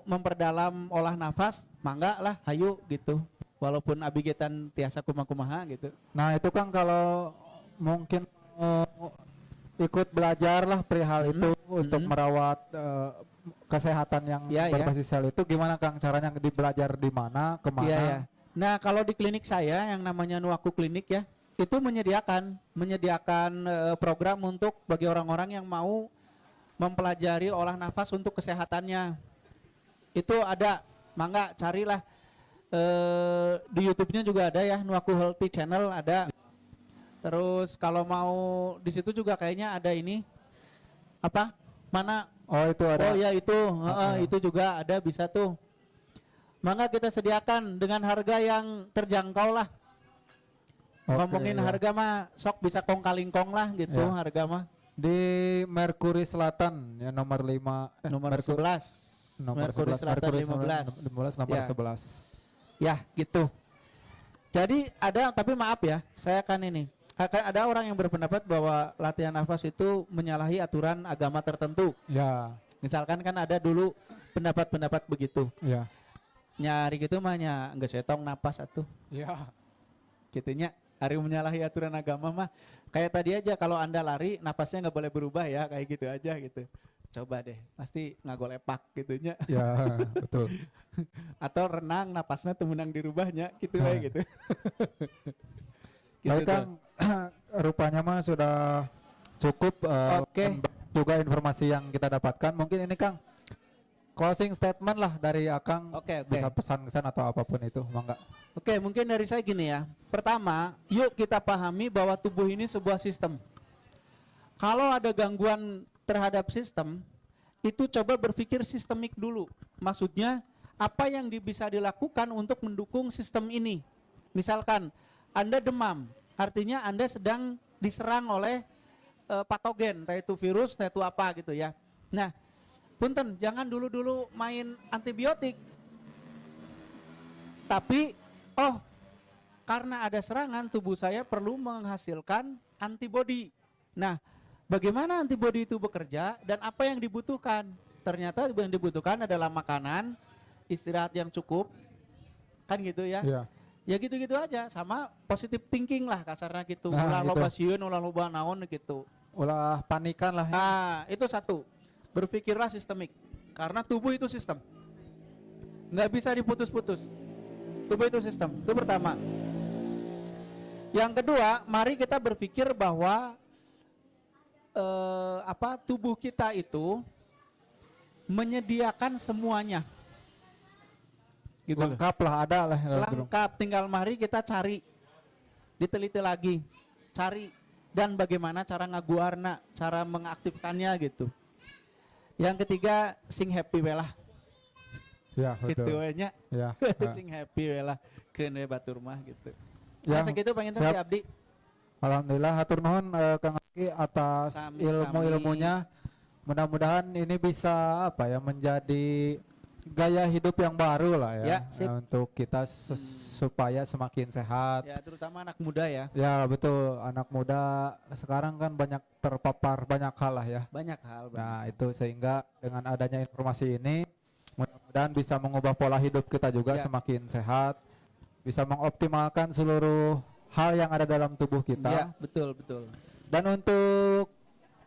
memperdalam olah nafas, mangga lah, hayu gitu. Walaupun abigetan tiasa kumaha gitu. Nah itu kan kalau mungkin ikut belajar lah perihal itu untuk merawat kesehatan yang Ya, ya. berbasis sel itu gimana Kang caranya belajar di mana kemana? Iya, ya. Nah, kalau di klinik saya yang namanya Nuaku Klinik ya, itu menyediakan program untuk bagi orang-orang yang mau mempelajari olah nafas untuk kesehatannya. Itu ada, mangga carilah di YouTube-nya juga ada ya, Nuaku Healthy Channel ada. Terus kalau mau di situ juga kayaknya ada ini apa? Mana? Oh itu ada. Oh ya itu, ya. itu juga ada, bisa tuh. Mangga kita sediakan dengan harga yang terjangkau lah. Oke, Ngomongin ya. harga mah sok bisa kong kalingkong lah gitu Ya. harga mah. Di Merkuri Selatan ya nomor 5 Nomor 11. nomor Merkuri 11 Selatan Merkuri 15. nomor Ya. 11. Ya gitu. Jadi ada, tapi maaf ya, saya akan ada orang yang berpendapat bahwa latihan nafas itu menyalahi aturan agama tertentu. Ya, Misalkan kan ada dulu pendapat-pendapat begitu. ya. Nyari gitu mah nya geus setong napas atuh. Ya. Gitunya. Hari menyalahi aturan agama mah kayak tadi aja, kalau Anda lari napasnya nggak boleh berubah ya, kayak gitu aja gitu. Coba deh, pasti ngagolepak gitunya. Ya, betul. Atau renang napasnya temenang dirubahnya gitu Nah. kayak gitu. Baik tuh. Kang, rupanya mah sudah cukup Oke. juga informasi yang kita dapatkan. Mungkin ini Kang closing statement lah dari Akang, Oke. bisa pesan-pesan atau apapun itu, mangga. Oke, mungkin dari saya gini ya. Pertama, yuk kita pahami bahwa tubuh ini sebuah sistem. Kalau ada gangguan terhadap sistem, itu coba berpikir sistemik dulu. Maksudnya, apa yang bisa dilakukan untuk mendukung sistem ini? Misalkan, Anda demam, artinya Anda sedang diserang oleh patogen, entah itu virus, entah itu apa gitu ya. Nah, punten, jangan dulu-dulu main antibiotik. Tapi, karena ada serangan, tubuh saya perlu menghasilkan antibodi. Nah, bagaimana antibodi itu bekerja dan apa yang dibutuhkan? Ternyata yang dibutuhkan adalah makanan, istirahat yang cukup, kan gitu ya. Iya. Ya gitu-gitu aja, sama positive thinking lah kasarnya gitu. Nah, Ulah gitu. loba sieun, ulah loba naon gitu. Ulah panikan lah. Nah, itu satu. Berpikirlah sistemik. Karena tubuh itu sistem. Nggak bisa diputus-putus. Tubuh itu sistem. Itu pertama. Yang kedua, mari kita berpikir bahwa tubuh kita itu menyediakan semuanya. Gitu loh. Lengkap lah, ada lah. Lengkap, tinggal mari kita cari, diteliti lagi, cari dan bagaimana cara ngaguarna, cara mengaktifkannya gitu. Yang ketiga sing happy we lah. Ya, Gitu betul. we nya. Ya. Sing happy we lah keun we batur mah gitu. Yang Masa gitu pengen siap. teh abdi. Alhamdulillah hatur nuhun Kang Aki atas Sami-sami. ilmu-ilmunya. Mudah-mudahan ini bisa apa ya menjadi gaya hidup yang baru lah ya, Ya, sip. untuk kita supaya semakin sehat. Ya terutama anak muda ya. Ya betul, anak muda sekarang kan banyak terpapar banyak hal lah ya. Banyak hal. Nah itu sehingga dengan adanya informasi ini mudah-mudahan bisa mengubah pola hidup kita juga Ya. semakin sehat, bisa mengoptimalkan seluruh hal yang ada dalam tubuh kita. Ya, betul betul. Dan untuk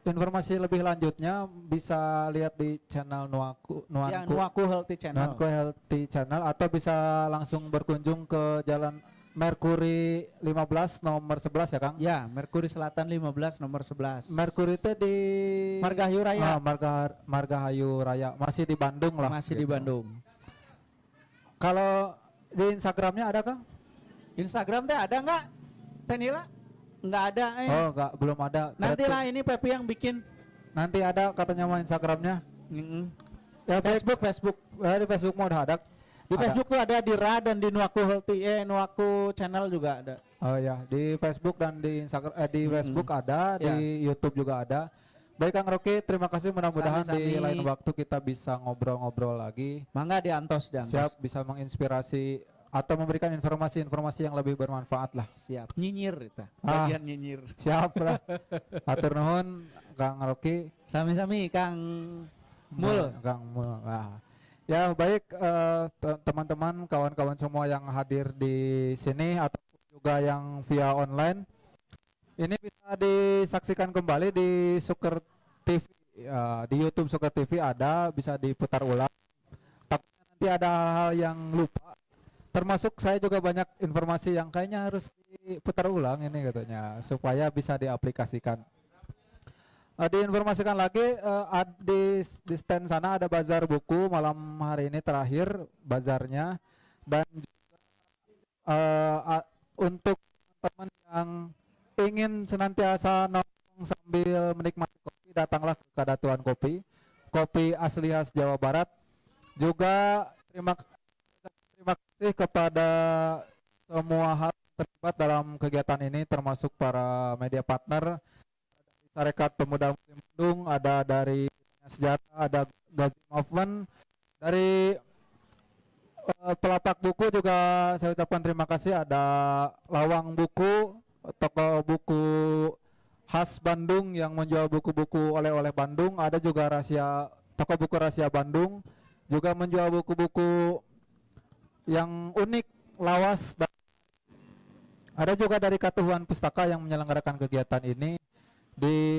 informasi lebih lanjutnya bisa lihat di channel Ya, Nuaku Healthy Channel. Nuanku Healthy Channel atau bisa langsung berkunjung ke Jalan Merkuri 15 nomor 11 ya Kang? Ya, Merkuri Selatan 15 nomor 11. Merkuri itu di Margahayu Raya. Margahayu Raya, masih di Bandung lah. Masih di gitu. Bandung. Kalau di Instagramnya ada Kang? Instagram teh ada nggak? Teh Nila? Nggak ada. Oh enggak, belum ada. Nanti Berarti lah ini Pepi yang bikin. nanti ada katanya mah Instagramnya. Ya, baik. Facebook. Di Facebook mau udah ada. Di Ada. Facebook tuh ada di Ra dan di Nuaku Healthy, Nuaku Channel juga ada. Oh ya, di Facebook dan di Instagram, di Facebook ada, Ya. di YouTube juga ada. Baik Kang Rocky, terima kasih. Mudah-mudahan di Sami-sami. lain waktu kita bisa ngobrol-ngobrol lagi. Mangga diantos dan Siap, bisa menginspirasi atau memberikan informasi-informasi yang lebih bermanfaat lah. Siap. Nyinyir kita. Ah. Bagian nyinyir. Siap lah. Atur nuhun Kang Rocky. Sami-sami Kang Mul. Kang Mul. Nah. Ya baik teman-teman, kawan-kawan semua yang hadir di sini atau juga yang via online. Ini bisa disaksikan kembali di Suker TV, di YouTube Suker TV ada, bisa diputar ulang. Takutnya nanti ada hal-hal yang lupa. Termasuk saya juga banyak informasi yang kayaknya harus diputar ulang ini katanya supaya bisa diaplikasikan. Diinformasikan lagi di stand sana ada bazar buku malam hari ini terakhir bazarnya, dan juga untuk teman yang ingin senantiasa nongkrong sambil menikmati kopi, datanglah ke Kadatuan Kopi, kopi asli khas Jawa Barat. Juga terima kasih kepada semua hal yang terlibat dalam kegiatan ini, termasuk para media partner. Sarekat Pemuda Muslim Bandung, ada dari Sejarah, ada Gazi Movement, dari Pelapak Buku juga saya ucapkan terima kasih, ada Lawang Buku, toko buku khas Bandung yang menjual buku-buku oleh-oleh Bandung, ada juga toko buku Rahasia Bandung, juga menjual buku-buku yang unik, lawas, dan ada juga dari Katuhuan Pustaka yang menyelenggarakan kegiatan ini.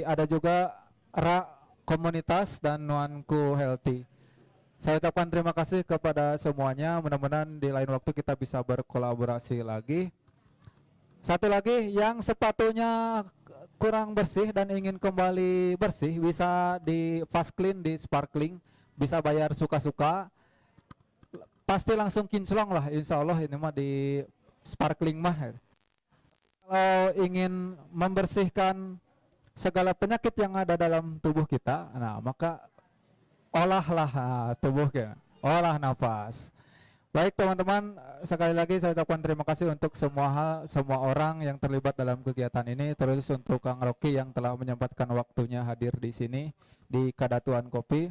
Ada juga Ra Komunitas dan Nuanku Healthy. Saya ucapkan terima kasih kepada semuanya. Mudah-mudahan di lain waktu kita bisa berkolaborasi lagi. Satu lagi, yang sepatunya kurang bersih dan ingin kembali bersih, bisa di fast clean, di sparkling, bisa bayar suka-suka. Pasti langsung kinclong lah, insya Allah ini mah di sparkling mah. Kalau ingin membersihkan segala penyakit yang ada dalam tubuh kita, nah maka olahlah tubuh kita, olah nafas. Baik teman-teman, sekali lagi saya ucapkan terima kasih untuk semua orang yang terlibat dalam kegiatan ini, terus untuk Kang Rocky yang telah menyempatkan waktunya hadir di sini di Kadatuan Kopi,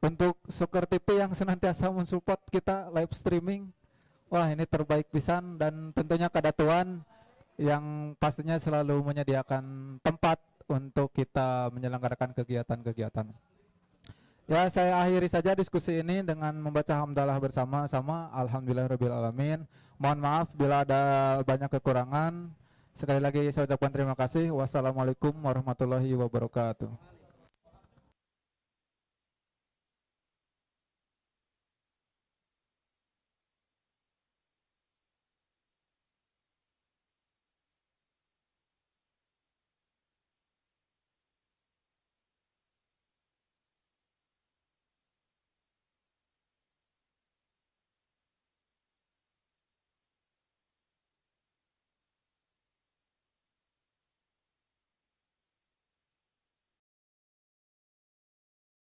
untuk Suker TV yang senantiasa mensupport kita live streaming. Wah ini terbaik pisan, dan tentunya Kadatuan yang pastinya selalu menyediakan tempat untuk kita menyelenggarakan kegiatan-kegiatan. Ya, saya akhiri saja diskusi ini dengan membaca hamdalah bersama-sama. Alhamdulillahirabbil alamin. Mohon maaf bila ada banyak kekurangan. Sekali lagi saya ucapkan terima kasih. Wassalamualaikum warahmatullahi wabarakatuh.